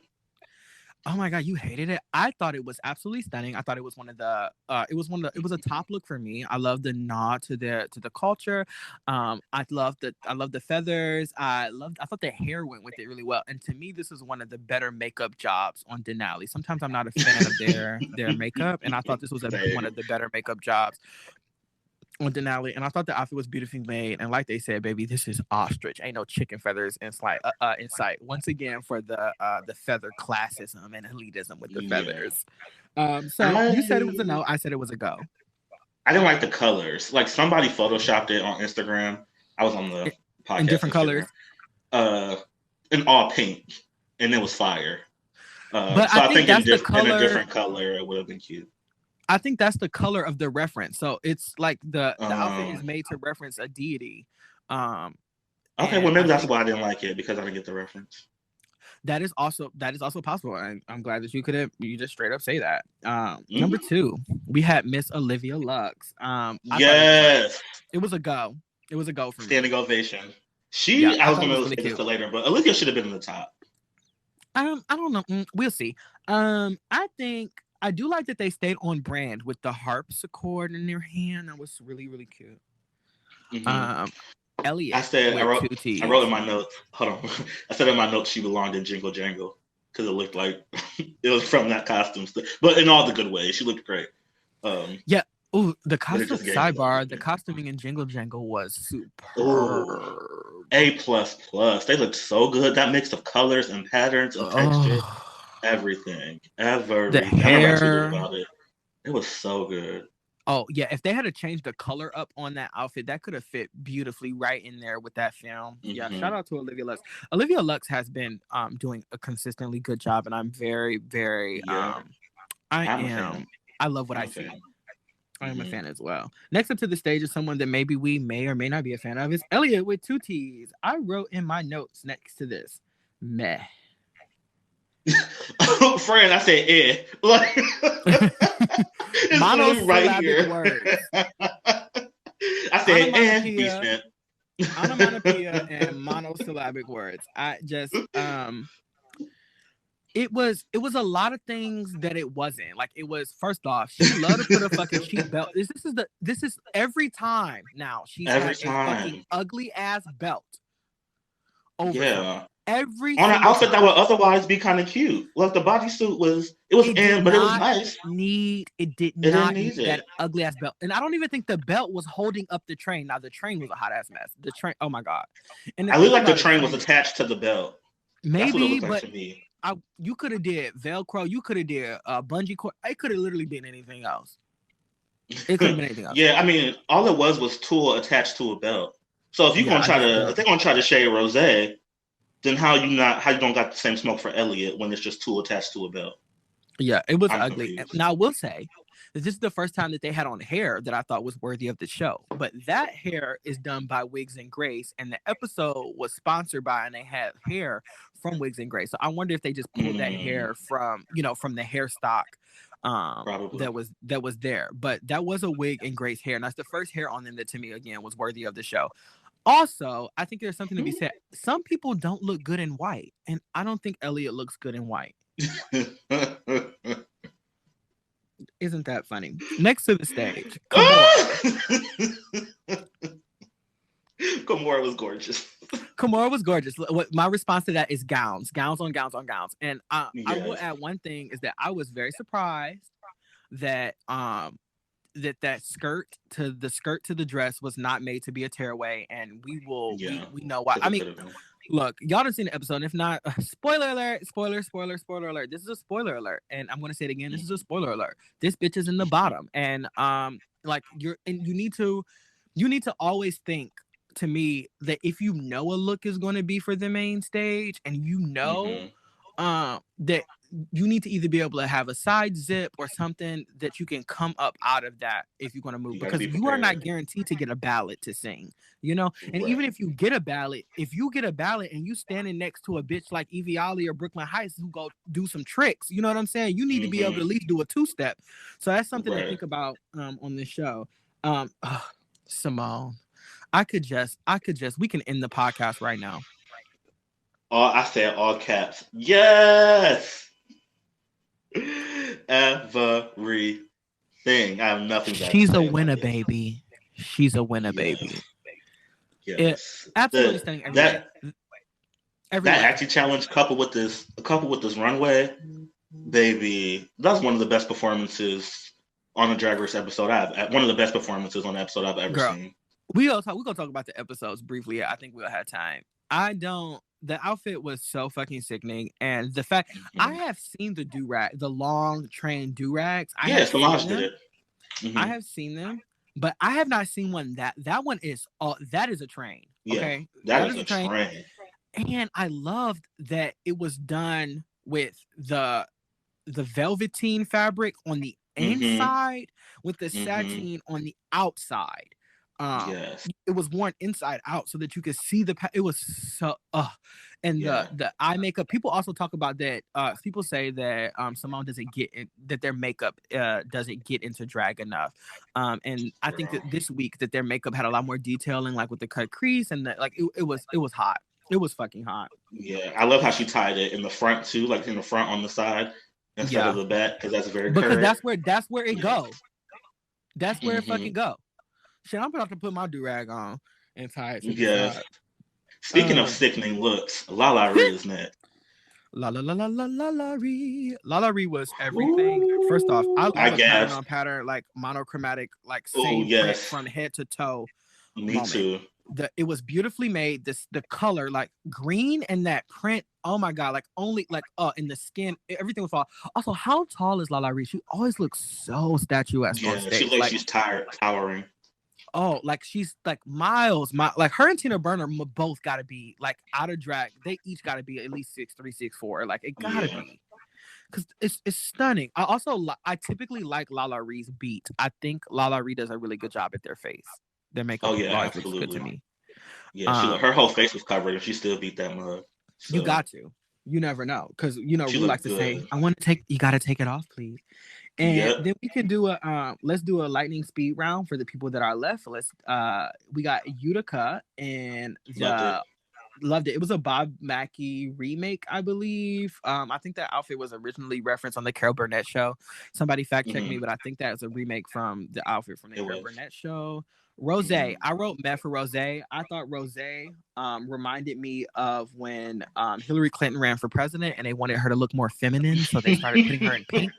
[SPEAKER 2] Oh my god, you hated it? I thought it was absolutely stunning. I thought it was it was a top look for me. I love the nod to the culture. I love the feathers. I thought the hair went with it really well. And to me, this is one of the better makeup jobs on Denali. Sometimes I'm not a fan of their makeup, and I thought this was one of the better makeup jobs on Denali, and I thought the outfit was beautifully made. And like they said, baby, this is ostrich. Ain't no chicken feathers in sight. Once again, for the feather classism and elitism with the feathers. So you said it was a no. I said it was a go.
[SPEAKER 1] I didn't like the colors. Like, somebody photoshopped it on Instagram. I was on the podcast
[SPEAKER 2] in different colors.
[SPEAKER 1] In all pink, and it was fire.
[SPEAKER 2] But I think that's
[SPEAKER 1] in a different color, it would have been cute.
[SPEAKER 2] I think that's the color of the reference. So it's like the outfit is made to reference a deity.
[SPEAKER 1] Okay, well, maybe that's why I didn't like it, because I didn't get the reference.
[SPEAKER 2] That is also possible. And I'm glad that you just straight up say that. Number 2, we had Miss Olivia Lux.
[SPEAKER 1] Yes.
[SPEAKER 2] It was a go. It was a go for me.
[SPEAKER 1] Standing ovation. I was going to say this later, but Olivia should have been in the top.
[SPEAKER 2] I don't know. We'll see. I think I do like that they stayed on brand with the harpsichord in their hand. That was really, really cute. Elliot.
[SPEAKER 1] I wrote in my notes. Hold on. I said in my notes she belonged in Jingle Jangle, because it looked like it was from that costume. But in all the good ways, she looked great.
[SPEAKER 2] Yeah. Oh, the costume sidebar. The costuming in Jingle Jangle was superb.
[SPEAKER 1] A++. They looked so good. That mix of colors and patterns and texture. Everything.
[SPEAKER 2] The hair.
[SPEAKER 1] About it. It was so good.
[SPEAKER 2] Oh yeah, if they had to change the color up on that outfit, that could have fit beautifully right in there with that film. Yeah, shout out to Olivia Lux. Olivia Lux has been doing a consistently good job, and I'm very, very I love what I see. I am a fan as well. Next up to the stage is someone that maybe we may or may not be a fan of. Is Elliot with 2 T's. I wrote in my notes next to this, meh.
[SPEAKER 1] Friend, I said eh. Like, it's right here.
[SPEAKER 2] Words.
[SPEAKER 1] I said eh.
[SPEAKER 2] Onomatopoeia and monosyllabic words. I just it was a lot of things that it wasn't. Like, it was, first off, she loved to put a fucking cheap belt. This is every time now she's had a fucking ugly ass belt over every
[SPEAKER 1] on an outfit that would otherwise be kind of cute. Like, the bodysuit was but it was nice.
[SPEAKER 2] It did not need that ugly ass belt. And I don't even think the belt was holding up the train. Now, the train was a hot ass mess. The train, oh my god. And
[SPEAKER 1] I looked like the train was attached to the belt.
[SPEAKER 2] Maybe,
[SPEAKER 1] but like to me.
[SPEAKER 2] you could have did Velcro, you could have did bungee cord. It could have literally been anything else. It could have been anything else.
[SPEAKER 1] Yeah, I mean, all it was tulle attached to a belt. So if you're gonna if they're gonna try to shade Rose, then how you don't got the same smoke for Elliot when it's just tulle attached to a belt?
[SPEAKER 2] Yeah, it was ugly. Confused. Now I will say that this is the first time that they had on hair that I thought was worthy of the show. But that hair is done by Wigs and Grace, and the episode was sponsored by, and they had hair from Wigs and Grace. So I wonder if they just pulled that hair from the hair stock that was there. But that was a Wig and Grace hair, and that's the first hair on them that to me again was worthy of the show. Also, I think there's something to be said. Some people don't look good in white, and I don't think Elliot looks good in white. Isn't that funny? Next to the stage,
[SPEAKER 1] Kimora was gorgeous.
[SPEAKER 2] Kimora was gorgeous. My response to that is gowns on gowns. And I will add one thing is that I was very surprised that that skirt to the dress was not made to be a tearaway, and we know why. I mean, look, y'all done seen the episode. If not, spoiler alert, spoiler alert. This is a spoiler alert, and I'm gonna say it again. This is a spoiler alert. This bitch is in the bottom, and you need to always think, to me, that if you know a look is going to be for the main stage, and that you need to either be able to have a side zip or something that you can come up out of that if you're going to move, because you are not guaranteed to get a ballot to sing, and even if you get a ballot, and you standing next to a bitch like Evie Ollie or Brooklyn Heights who go do some tricks, you know what I'm saying? You need to be able to at least do a two-step. So that's something to think about on this show. Symone, I could just we can end the podcast right now.
[SPEAKER 1] I said all caps. Yes. Everything. I have nothing.
[SPEAKER 2] She's a winner, baby. She's a winner, baby.
[SPEAKER 1] Yes.
[SPEAKER 2] Absolutely stunning.
[SPEAKER 1] That acting challenge coupled with this runway, baby. That's one of the best performances on a Drag Race episode. One of the best performances on an episode I've ever seen. We're gonna talk about the episodes briefly. I think we'll have time.
[SPEAKER 2] The outfit was so fucking sickening, and the fact I have seen the do-rag, the long train do-rags.
[SPEAKER 1] Solange did it.
[SPEAKER 2] I have seen them, but I have not seen one that one is that is a train. Okay,
[SPEAKER 1] that is a train.
[SPEAKER 2] And I loved that it was done with the velveteen fabric on the inside with the sateen on the outside. It was worn inside out so that you could see it was so the eye makeup. People also talk about that. People say that Symone doesn't get that their makeup doesn't get into drag enough. And I think that this week that their makeup had a lot more detailing, like with the cut crease and it was hot. It was fucking hot. Yeah, I love how she tied it in the front too, like in the front on the side instead of the back, because that's very curved. That's where it goes. That's where it fucking go. Shit, I'm about to put my do-rag on and tie it to the side. Speaking of sickening looks, LaLa Ri is next. LaLa Ri was everything. Ooh, first off, I love a pattern like monochromatic, like same print from head to toe. Me too. It was beautifully made. The color, like green and that print. Oh my god! Like only in the skin, everything was all. Also, how tall is LaLa Ri? She always looks so statuesque on stage. She looks like she's towering. Oh, like she's like miles. Like her and Tina Burner both got to be like out of drag. They each got to be at least 6'3", 6'4". Like it gotta be, because it's stunning. I typically like LaLa Ri's beat. I think LaLa Ri does a really good job at their face. Their makeup looks good to me. Yeah, her whole face was covered, and she still beat that mug. So. You got to. You never know, because we like to say, "I want to take." You got to take it off, please. And then we can do let's do a lightning speed round for the people that are left. We got Utica and loved it. It was a Bob Mackie remake, I believe. I think that outfit was originally referenced on the Carol Burnett show. Somebody fact check me, but I think that was a remake from the outfit from the Carol Burnett show. Rose, I wrote Met for Rose. I thought Rose reminded me of when Hillary Clinton ran for president and they wanted her to look more feminine, so they started putting her in pink.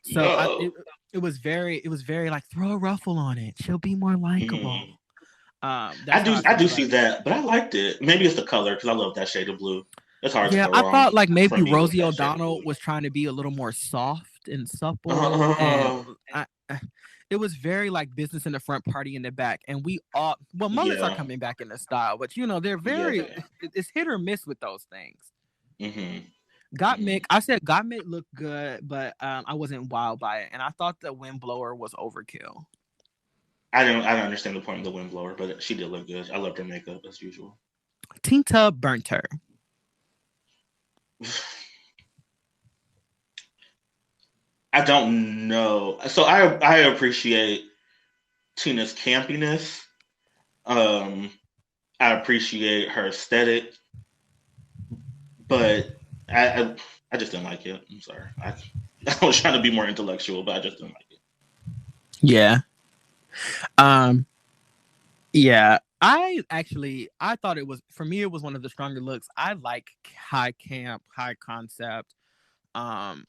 [SPEAKER 2] So it was very like, throw a ruffle on it. She'll be more likable. I do see that, but I liked it. Maybe it's the color, because I love that shade of blue.
[SPEAKER 1] It's hard to
[SPEAKER 2] Yeah,
[SPEAKER 1] go
[SPEAKER 2] I
[SPEAKER 1] wrong
[SPEAKER 2] thought like
[SPEAKER 1] for
[SPEAKER 2] maybe
[SPEAKER 1] me with
[SPEAKER 2] Rosie
[SPEAKER 1] that shade of
[SPEAKER 2] O'Donnell
[SPEAKER 1] blue.
[SPEAKER 2] was trying to be a little more soft and supple, and
[SPEAKER 1] Uh,
[SPEAKER 2] it was very like business in the front, party in the back. And we all, well, mullets are
[SPEAKER 1] yeah,
[SPEAKER 2] coming back in the style, but they're
[SPEAKER 1] yeah,
[SPEAKER 2] very,
[SPEAKER 1] they are.
[SPEAKER 2] it's hit or miss with those things.
[SPEAKER 1] Mm-hmm.
[SPEAKER 2] Gottmik,
[SPEAKER 1] Mm-hmm.
[SPEAKER 2] I said Gottmik looked good, but I wasn't wild by it, and I thought the Windblower was overkill.
[SPEAKER 1] I don't understand the point of the windblower, but she did look good. I loved her makeup as usual.
[SPEAKER 2] Tinta burnt her.
[SPEAKER 1] I don't know. So I appreciate Tina's campiness. Um, I appreciate her aesthetic, but I I, I just didn't like it. I'm sorry. I was trying to be more intellectual, but I just didn't like it.
[SPEAKER 2] Yeah. Um. Yeah. I thought it was, for me, it was one of the stronger looks. I like high camp, high concept. Um.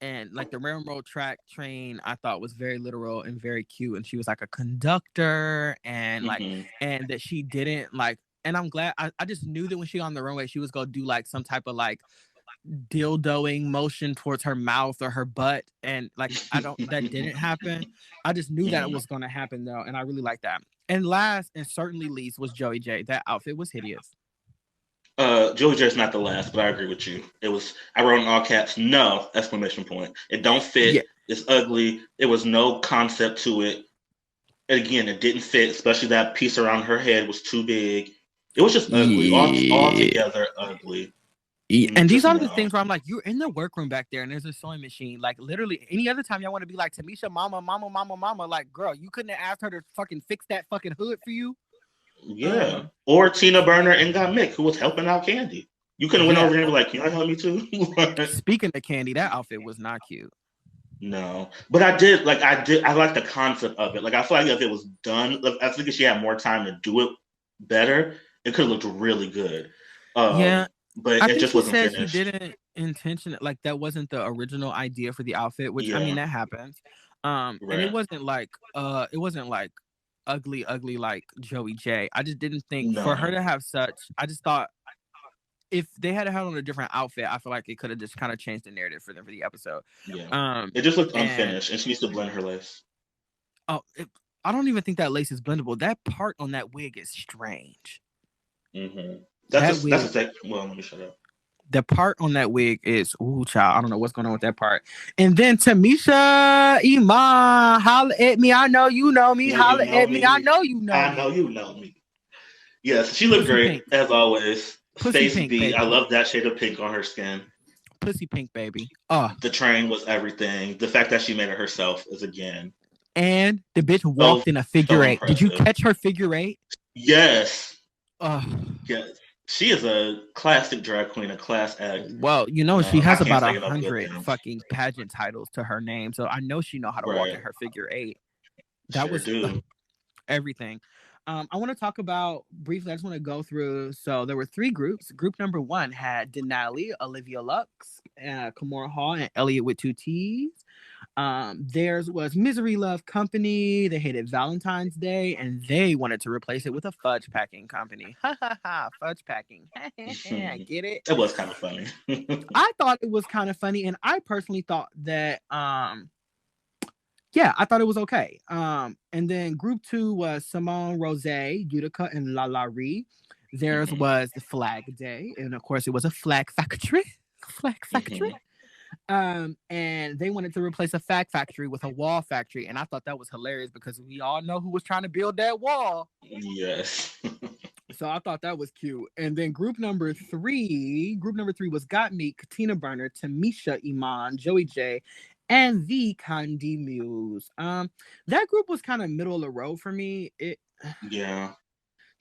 [SPEAKER 2] And like the railroad track train, I thought was very literal and very cute. And she was like a conductor, and like,
[SPEAKER 1] Mm-hmm.
[SPEAKER 2] and that she didn't like. And I'm glad. I just knew that when she on the runway, she was gonna do like some type of like dildoing motion towards her mouth or her butt, and like I don't, that didn't happen. I just knew that it
[SPEAKER 1] Mm-hmm.
[SPEAKER 2] was gonna happen though, and I really like that. And last and certainly least was Joey J. That outfit was hideous.
[SPEAKER 1] Joey J's not the last, but I agree with you. It was. I wrote in all caps, no exclamation point. It don't
[SPEAKER 2] Yeah.
[SPEAKER 1] fit. It's ugly. There was no concept to it. And again, it didn't fit. Especially that piece around her head was too big. It was just ugly. All
[SPEAKER 2] Yeah.
[SPEAKER 1] together ugly.
[SPEAKER 2] And these
[SPEAKER 1] Just
[SPEAKER 2] are the
[SPEAKER 1] no.
[SPEAKER 2] things where I'm like, you're in the workroom back there and there's a sewing machine. Like literally any other time y'all want to be like, Tamisha, mama, mama, mama, mama, like, girl, you couldn't have asked her to fucking fix that fucking hood for you.
[SPEAKER 1] Yeah. Or Tina Burner and got Mick, who was helping out Candy. You could have went
[SPEAKER 2] Yeah.
[SPEAKER 1] over there and be like, "Can I help me too?"
[SPEAKER 2] Speaking of Candy, that outfit was not cute.
[SPEAKER 1] No, but I like the concept of it. Like I feel like if it was done, I think if she had more time to do it better, it could have looked really good.
[SPEAKER 2] Yeah.
[SPEAKER 1] But
[SPEAKER 2] I
[SPEAKER 1] it
[SPEAKER 2] think
[SPEAKER 1] just
[SPEAKER 2] she
[SPEAKER 1] wasn't
[SPEAKER 2] said she
[SPEAKER 1] finished.
[SPEAKER 2] didn't intention, like that wasn't the original idea for the outfit, which I mean
[SPEAKER 1] Yeah,
[SPEAKER 2] that happens. And
[SPEAKER 1] right.
[SPEAKER 2] it wasn't like ugly, ugly like Joey J. I just didn't think for her
[SPEAKER 1] No,
[SPEAKER 2] to have such, I just thought if they had on a different outfit, I feel like it could have just kind of changed the narrative for them for the episode.
[SPEAKER 1] yeah,
[SPEAKER 2] Um,
[SPEAKER 1] it just looked
[SPEAKER 2] and
[SPEAKER 1] unfinished, and she needs to blend her lace.
[SPEAKER 2] oh, I don't even think that lace is blendable. That part on that wig is strange.
[SPEAKER 1] Hmm.
[SPEAKER 2] That
[SPEAKER 1] That's a
[SPEAKER 2] wig,
[SPEAKER 1] second. Well, let me shut up.
[SPEAKER 2] the part on that wig is, ooh, child. I don't know what's going on with that part. And then Tamisha Iman, holla at me. I know you know me.
[SPEAKER 1] No, you
[SPEAKER 2] Holla
[SPEAKER 1] know
[SPEAKER 2] at me. I
[SPEAKER 1] me.
[SPEAKER 2] know you know
[SPEAKER 1] I know
[SPEAKER 2] me.
[SPEAKER 1] you know me. Yes, she looked
[SPEAKER 2] Pussy
[SPEAKER 1] great
[SPEAKER 2] pink,
[SPEAKER 1] as always.
[SPEAKER 2] pussy
[SPEAKER 1] Space
[SPEAKER 2] pink,
[SPEAKER 1] B, I
[SPEAKER 2] baby.
[SPEAKER 1] love that shade of pink on her skin.
[SPEAKER 2] Pussy pink, baby. Oh,
[SPEAKER 1] The train was everything. The fact that she made it herself is again
[SPEAKER 2] and the bitch
[SPEAKER 1] so
[SPEAKER 2] walked in a
[SPEAKER 1] so
[SPEAKER 2] figure eight. Did you
[SPEAKER 1] impressive.
[SPEAKER 2] catch her figure eight?
[SPEAKER 1] Yes,
[SPEAKER 2] Oh.
[SPEAKER 1] yes, she is a classic drag queen, a class act.
[SPEAKER 2] Well, she
[SPEAKER 1] I
[SPEAKER 2] has
[SPEAKER 1] can't
[SPEAKER 2] about
[SPEAKER 1] say enough good
[SPEAKER 2] 100
[SPEAKER 1] things.
[SPEAKER 2] fucking pageant titles to her name, so I know she know how to walk
[SPEAKER 1] Right,
[SPEAKER 2] in her figure eight. That
[SPEAKER 1] sure
[SPEAKER 2] was
[SPEAKER 1] do.
[SPEAKER 2] everything. I want to talk about briefly. I just want to go through. So there were three groups. Group number one had Denali, Olivia Lux, Kimora Hall, and Elliot with two T's. Theirs was Misery Love Company. They hated Valentine's Day, and they wanted to replace it with a fudge packing company. Ha ha ha! Fudge packing. Get it?
[SPEAKER 1] It was kind of funny.
[SPEAKER 2] I thought it was kind of funny, and I personally thought that yeah, I thought it was okay. And then group two was Simone, Rose, Utica, and La La Ree. Theirs
[SPEAKER 1] Hmm.
[SPEAKER 2] was the Flag Day, and of course, it was a flag factory. Flag factory.
[SPEAKER 1] Hmm.
[SPEAKER 2] And they wanted to replace a flag factory with a wall factory, and I thought that was hilarious because we all know who was trying to build that wall.
[SPEAKER 1] Yes.
[SPEAKER 2] So I thought that was cute. And then group number three was Got Me, Katina Burner, Tamisha Iman, Joey J, and the Candy Muse. That group was kind of middle of the road for me.
[SPEAKER 1] Yeah.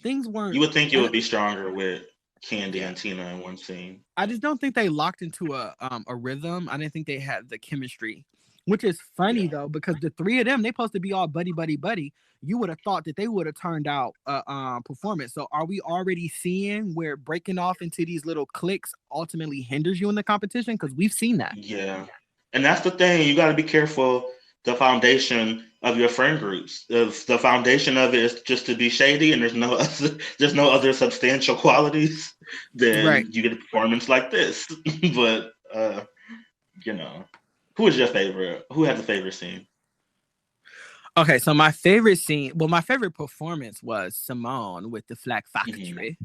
[SPEAKER 2] Things weren't.
[SPEAKER 1] You would think it would be stronger with Candy
[SPEAKER 2] Yeah,
[SPEAKER 1] and Tina in one scene.
[SPEAKER 2] I just don't think they locked into a rhythm. I didn't think they had the chemistry, which is funny
[SPEAKER 1] Yeah.
[SPEAKER 2] though because the three of them they supposed to be all buddy buddy buddy. You would have thought that they would have turned out a performance. So are we already seeing where breaking off into these little cliques ultimately hinders you in the competition? Because we've seen that.
[SPEAKER 1] Yeah. And that's the thing. You got to be careful. The foundation of your friend groups. If the foundation of it is just to be shady and there's no other substantial qualities,
[SPEAKER 2] Right.
[SPEAKER 1] then you get a performance like this. But you know, who is your favorite? Who has a favorite scene?
[SPEAKER 2] Okay, so my favorite scene, well, my favorite performance was Symone with the Flag
[SPEAKER 1] Mm-hmm.
[SPEAKER 2] Factory.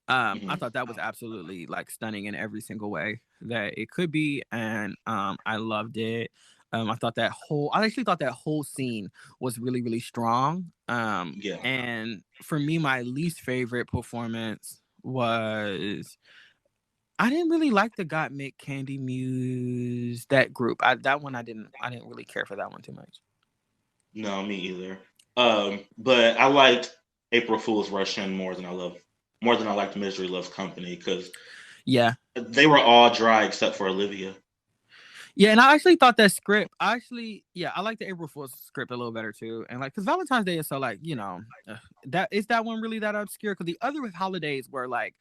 [SPEAKER 2] I thought that was absolutely like stunning in every single way that it could be, and I loved it. I actually thought that whole scene was really, really strong.
[SPEAKER 1] Yeah.
[SPEAKER 2] And for me, my least favorite performance was I didn't really like the Got Mick Candy Muse that group. I didn't really care for that one too much.
[SPEAKER 1] No, me either. But I liked April Fool's Russian more than I liked Misery Loves Company because
[SPEAKER 2] Yeah.
[SPEAKER 1] they were all dry except for Olivia.
[SPEAKER 2] Yeah, and I actually thought that script. I like the April Fool's script a little better too. And like, because Valentine's Day is so like, that one really that obscure? Because the other holidays were like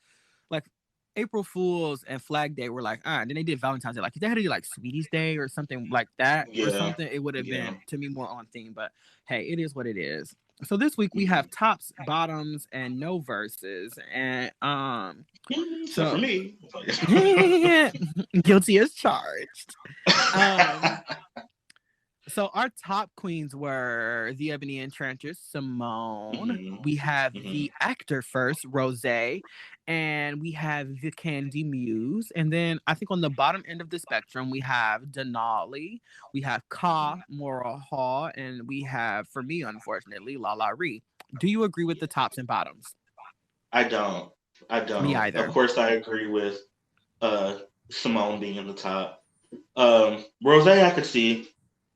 [SPEAKER 2] April Fool's and Flag Day were like, then they did Valentine's Day. Like, if they had to do like Sweetie's Day or something like that or
[SPEAKER 1] Yeah,
[SPEAKER 2] something, it would have
[SPEAKER 1] yeah.
[SPEAKER 2] been to me more on theme. But hey, it is what it is. So this week we have tops, bottoms, and no verses. And
[SPEAKER 1] So for me,
[SPEAKER 2] guilty as charged. So our top queens were the Ebony Enchantress Symone. We have the actor first, Rose, and we have the Candy Muse. And then I think on the bottom end of the spectrum, we have Denali, we have Ka, Mora Hall, and we have, for me, unfortunately, Lala Ree. Do you agree with the tops and bottoms?
[SPEAKER 1] I don't. I don't.
[SPEAKER 2] Me either.
[SPEAKER 1] Of course, I agree with Simone being in the top. Rose, I could see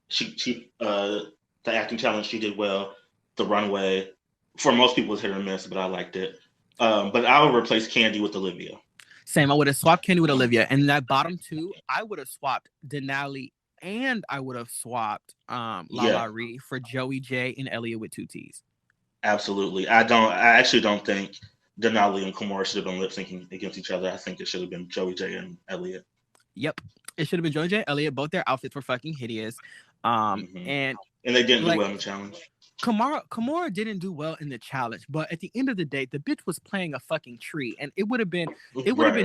[SPEAKER 1] she the acting challenge she did well. The runway for most people was hit or miss, but I liked it. But I would replace Candy with Olivia.
[SPEAKER 2] Same. I would have swapped Candy with Olivia, and that bottom two, I would have swapped Denali and I would have swapped Lala Ree for Joey J and Elliott with two T's.
[SPEAKER 1] Absolutely. I actually don't think Denali and Kimura should have been lip syncing against each other. I think it should have been Joey J and Elliott.
[SPEAKER 2] Yep. It should have been Joey J and Elliott. Both their outfits were fucking hideous. And
[SPEAKER 1] they didn't do well in the challenge.
[SPEAKER 2] Kimura didn't do well in the challenge, but at the end of the day, the bitch was playing a fucking tree, and it would have been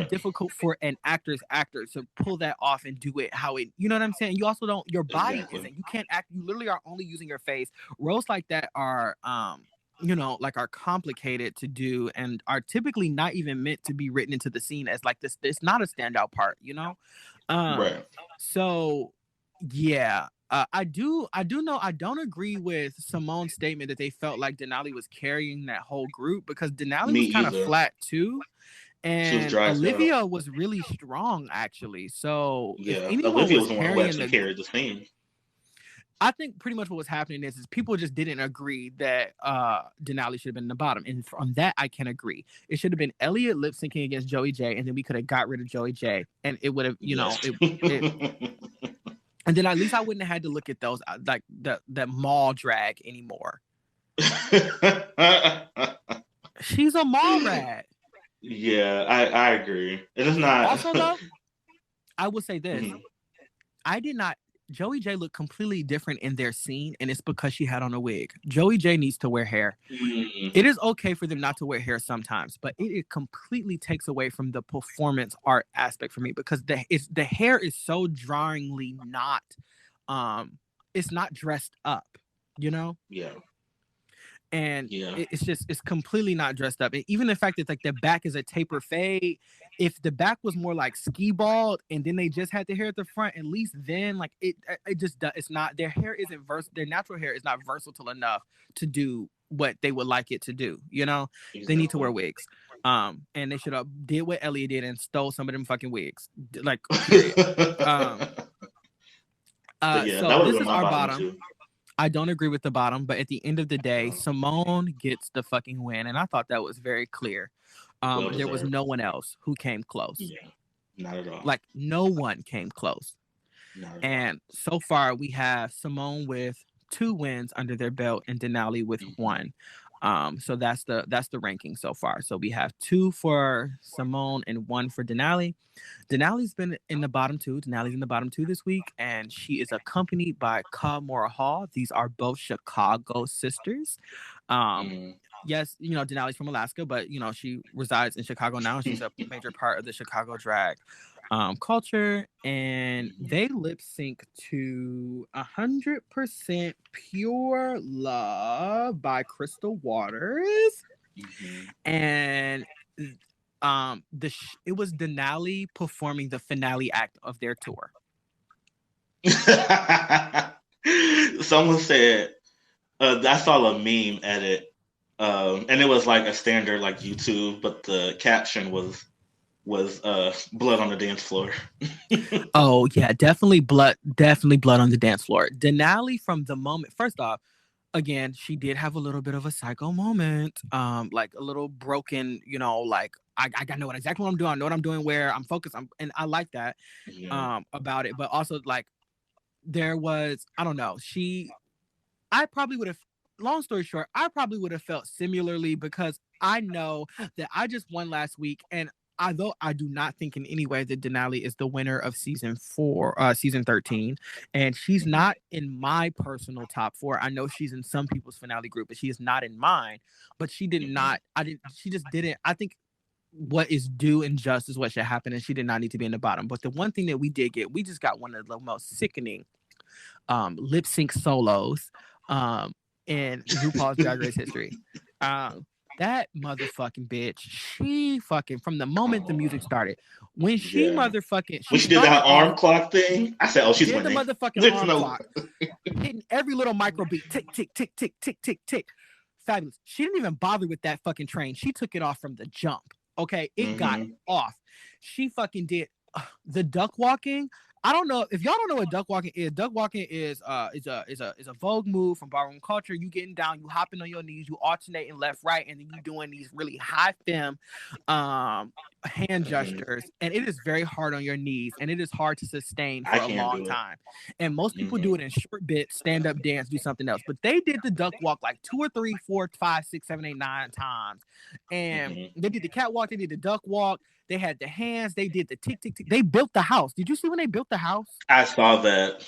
[SPEAKER 2] difficult for an actor to pull that off and do it how it. You know what I'm saying? You also don't. Your body isn't. You can't act. You literally are only using your face. Roles like that are are complicated to do and are typically not even meant to be written into the scene as like this. It's not a standout part, So yeah. I do know I don't agree with Symone's statement that they felt like Denali was carrying that whole group because Denali was kind of flat too. And Olivia was really strong actually. So
[SPEAKER 1] if anyone Olivia was the one who actually carried the scene.
[SPEAKER 2] I think pretty much what was happening is people just didn't agree that Denali should have been in the bottom. And on that, I can agree. It should have been Elliott lip syncing against Joey J, and then we could have got rid of Joey J, and it would have, and then at least I wouldn't have had to look at those like that mall drag anymore. She's a mall rat.
[SPEAKER 1] Yeah, I agree. It is not.
[SPEAKER 2] Also, though, I will say this: Joey J looked completely different in their scene, and it's because she had on a wig. Joey J needs to wear hair. It is okay for them not to wear hair sometimes, but it completely takes away from the performance art aspect for me because the hair is so jarringly not, it's not dressed up,
[SPEAKER 1] Yeah.
[SPEAKER 2] And it's completely not dressed up. And even the fact that like the back is a taper fade, if the back was more like ski bald and then they just had the hair at the front, at least then like it's not, their hair isn't their natural hair is not versatile enough to do what they would like it to do. Exactly. They need to wear wigs. And they should have did what Elliot did and stole some of them fucking wigs. Like, period. So this is our bottom. Too. I don't agree with the bottom, but at the end of the day, Symone gets the fucking win, and I thought that was very clear. There was no one else who came close.
[SPEAKER 1] Yeah, not at all.
[SPEAKER 2] Like, no one came close. And so far, we have Symone with 2 wins under their belt and Denali with 1. So that's the ranking so far. So we have 2 for Symone and 1 for Denali. Denali's been in the bottom 2. Denali's in the bottom 2 this week, and she is accompanied by Kamora Hall. These are both Chicago sisters. Yes, Denali's from Alaska, but she resides in Chicago now. She's a major part of the Chicago drag culture, and they lip sync to 100% Pure Love by Crystal Waters. And it was Denali performing the finale act of their tour.
[SPEAKER 1] Someone said, I saw a meme edit, and it was like a standard like YouTube, but the caption was blood on the dance floor.
[SPEAKER 2] Oh yeah, definitely blood on the dance floor. Denali, from the moment, first off, again, she did have a little bit of a psycho moment, like a little broken, like I know exactly what I'm doing. I know what I'm doing, where I'm focused. And I like that about it. But also, like, there was, I don't know, I probably would have, long story short, I probably would have felt similarly, because I know that I just won last week, and although I do not think in any way that Denali is the winner of season 13, and she's not in my personal top 4. I know she's in some people's finale group, but she is not in mine. But she did not. She just didn't. I think what is due and just is what should happen, and she did not need to be in the bottom. But the one thing that we did get, we just got one of the most sickening lip sync solos in RuPaul's Drag Race history. That motherfucking bitch, she fucking, from the moment the music started, when she motherfucking,
[SPEAKER 1] when she did that arm clock thing, I said, oh, she's winning.
[SPEAKER 2] The motherfucking arm clock, hitting every little micro beat, tick, tick, tick, tick, tick, tick, tick. Fabulous. She didn't even bother with that fucking train. She took it off from the jump. Okay, it got off. She fucking did the duck walking. I don't know if y'all don't know what duck walking is. Duck walking is a Vogue move from ballroom culture. You getting down, you hopping on your knees, you alternating left, right, and then you doing these really high fem hand gestures, and it is very hard on your knees, and it is hard to sustain for a long time. And most people do it in short bits, stand up dance, do something else. But they did the duck walk like 2 or 3, 4, 5, 6, 7, 8, 9 times, and they did the catwalk, they did the duck walk. They had the hands. They did the tick, tick, tick. They built the house. Did you see when they built the house?
[SPEAKER 1] I saw that.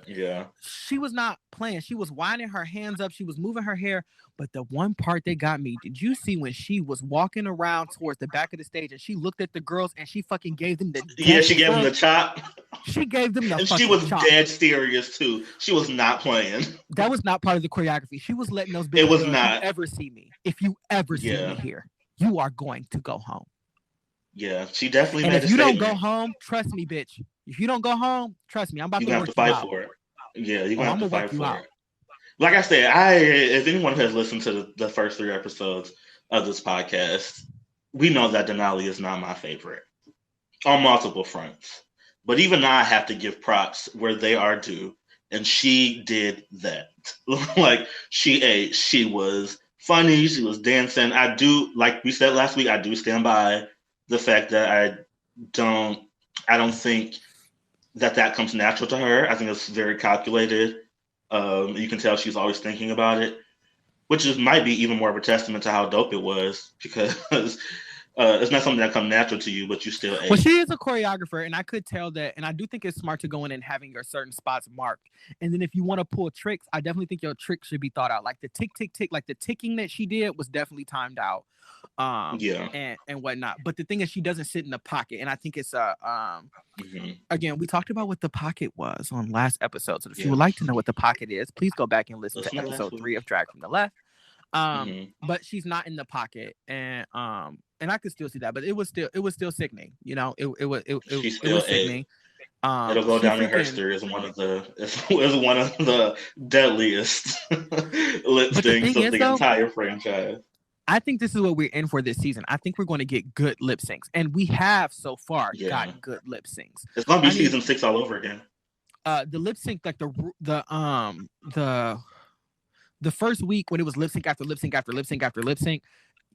[SPEAKER 1] Yeah.
[SPEAKER 2] She was not playing. She was winding her hands up. She was moving her hair. But the one part that got me, did you see when she was walking around towards the back of the stage and she looked at the girls and she fucking gave them the...
[SPEAKER 1] Yeah, she gave them the chop.
[SPEAKER 2] She gave them the
[SPEAKER 1] and
[SPEAKER 2] fucking
[SPEAKER 1] she was
[SPEAKER 2] chop.
[SPEAKER 1] Dead serious, too. She was not playing.
[SPEAKER 2] That was not part of the choreography. She was letting those bitches
[SPEAKER 1] It was
[SPEAKER 2] know,
[SPEAKER 1] not.
[SPEAKER 2] If you ever see me here, you are going to go home.
[SPEAKER 1] Yeah, she definitely
[SPEAKER 2] made
[SPEAKER 1] a
[SPEAKER 2] statement. If you don't go home, trust me, bitch. If you don't go home, trust me, I'm about to work you out.
[SPEAKER 1] You're gonna have to fight for it. Yeah, you're gonna have to fight for it. Like I said, if anyone has listened to the first 3 episodes of this podcast, we know that Denali is not my favorite on multiple fronts. But even I have to give props where they are due, and she did that. Like, she was funny, she was dancing. I do, like we said last week, I do stand by the fact that I don't think that comes natural to her. I think it's very calculated. You can tell she's always thinking about it, which might be even more of a testament to how dope it was, because it's not something that comes natural to you, but you still ate.
[SPEAKER 2] Well, she is a choreographer, and I could tell that, and I do think it's smart to go in and having your certain spots marked. And then if you want to pull tricks, I definitely think your trick should be thought out. Like the tick, tick, tick, like the ticking that she did was definitely timed out. And whatnot. But the thing is, she doesn't sit in the pocket, and I think it's again, we talked about what the pocket was on last episode. So if you would like to know what the pocket is, please go back and listen to episode 3 of Drag from the Left. But she's not in the pocket, and I could still see that, but it was still sickening. You know, it was sickening.
[SPEAKER 1] It'll go down in history as one of the deadliest lip syncs of the entire franchise.
[SPEAKER 2] I think this is what we're in for this season. I think we're going to get good lip syncs, and we have so far gotten good lip syncs.
[SPEAKER 1] It's going to be season 6 all over again.
[SPEAKER 2] The lip sync, like the first week when it was lip sync after lip sync after lip sync after lip sync,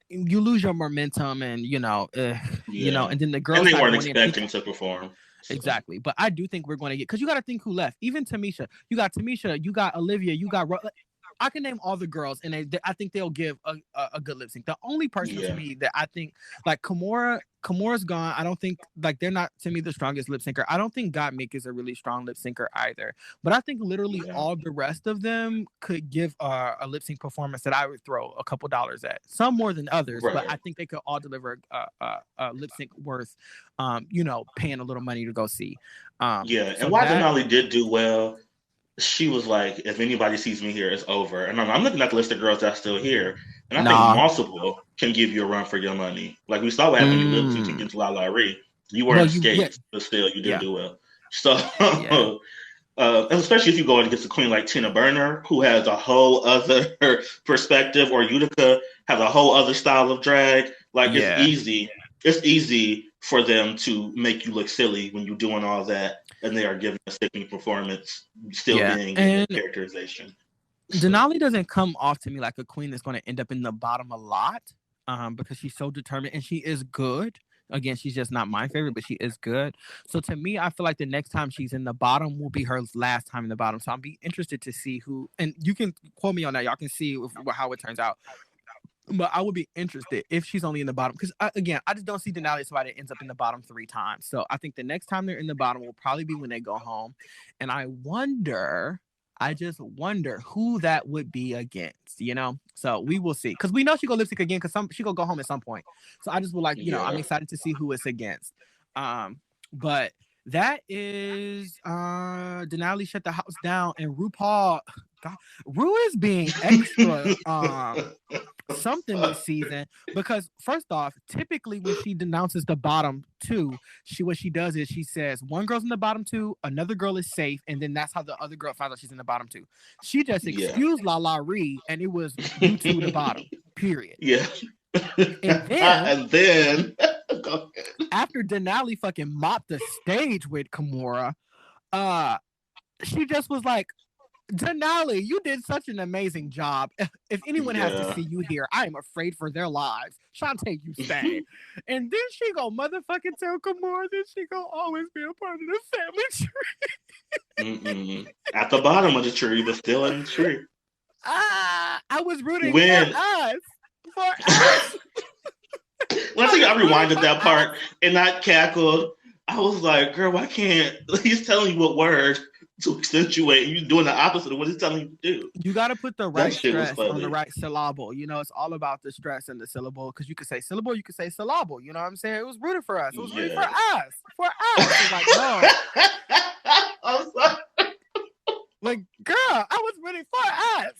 [SPEAKER 2] you lose your momentum, and and then the girls,
[SPEAKER 1] and they weren't expecting to perform.
[SPEAKER 2] So. Exactly, but I do think we're going to get, because you got to think who left. Even Tamisha, you got Olivia, you got I can name all the girls, and I think they'll give a good lip sync. The only person to me that I think like Kimura's gone. I don't think like they're not to me the strongest lip syncer. I don't think Gottmik is a really strong lip syncer either. But I think literally all the rest of them could give a lip sync performance that I would throw a couple dollars at. Some more than others, but I think they could all deliver a lip sync worth, paying a little money to go see.
[SPEAKER 1] And why Denali did do well. She was like, if anybody sees me here, it's over. And I'm looking at the list of girls that's still here. And I think multiple can give you a run for your money. Like we saw what happened when you lip synced against La Ree. You weren't escaped, but still you did do well. So, and especially if you go against a queen like Tina Burner, who has a whole other perspective, or Utica has a whole other style of drag. Like it's easy for them to make you look silly when you're doing all that. And they are giving a sickening performance, still being in the characterization.
[SPEAKER 2] Denali doesn't come off to me like a queen that's going to end up in the bottom a lot, because she's so determined and she is good. Again, she's just not my favorite, but she is good. So to me, I feel like the next time she's in the bottom will be her last time in the bottom. So I'll be interested to see who, and you can quote me on that. Y'all can see how it turns out. But I would be interested if she's only in the bottom. Because, again, I just don't see Denali as somebody that ends up in the bottom 3 times. So I think the next time they're in the bottom will probably be when they go home. And I just wonder who that would be against, So we will see. Because we know she go lip sync again because she going to go home at some point. So I just would I'm excited to see who it's against. But that is Denali shut the house down. And RuPaul, God, Ru is being extra something this season, because first off, typically when she denounces the bottom 2, what she does is she says one girl's in the bottom 2, another girl is safe, and then that's how the other girl finds out she's in the bottom 2. She just excused La Ree, and it was you 2 the bottom, period. And then after Denali fucking mopped the stage with Kimura, she just was like, Denali, you did such an amazing job. If anyone has to see you here, I am afraid for their lives. Shantae, you stay. And then she go motherfucking tell Kimura that she gonna always be a part of the
[SPEAKER 1] family tree. At the bottom of the tree, but still in the tree.
[SPEAKER 2] I was rooting for us.
[SPEAKER 1] When I think I rewinded that part and not cackled, I was like, girl, why can't he's telling you what word to accentuate, you doing the opposite of what he's telling you to do.
[SPEAKER 2] You got to put the right stress on the right syllable. It's all about the stress and the syllable, because you could say syllable, you could say syllable. You know what I'm saying? It was rooted for us. It was rooted for us. For us. It's like, no. I'm sorry. Like, girl, I was rooting
[SPEAKER 1] for us.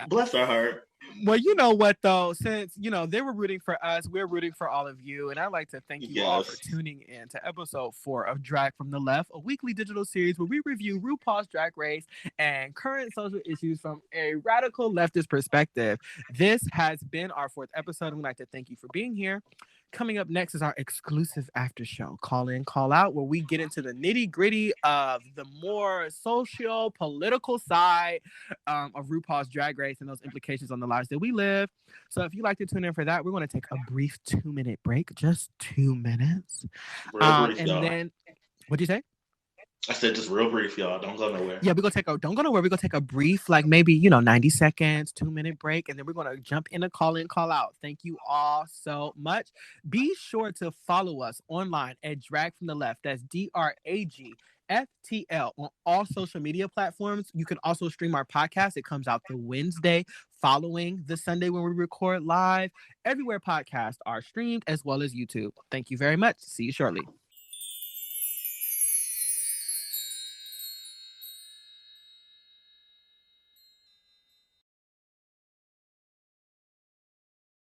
[SPEAKER 1] Bless her heart.
[SPEAKER 2] Well, you know what, though? Since, they were rooting for us, we're rooting for all of you. And I'd like to thank you all for tuning in to episode 4 of Drag from the Left, a weekly digital series where we review RuPaul's Drag Race and current social issues from a radical leftist perspective. This has been our 4th episode, and we'd like to thank you for being here. Coming up next is our exclusive after show, Call In, Call Out, where we get into the nitty gritty of the more social, political side of RuPaul's Drag Race and those implications on the lives that we live. So if you'd like to tune in for that, we're going to take a brief 2-minute break, just 2 minutes.
[SPEAKER 1] Brief,
[SPEAKER 2] then, what'd you say?
[SPEAKER 1] I said just real brief, y'all. Don't go nowhere.
[SPEAKER 2] Yeah, don't go nowhere. We're going to take a brief, maybe, 90 seconds, 2-minute break. And then we're going to jump in a call in, call out. Thank you all so much. Be sure to follow us online at Drag from the Left. That's DRAGFTL on all social media platforms. You can also stream our podcast. It comes out the Wednesday following the Sunday when we record live. Everywhere podcasts are streamed, as well as YouTube. Thank you very much. See you shortly.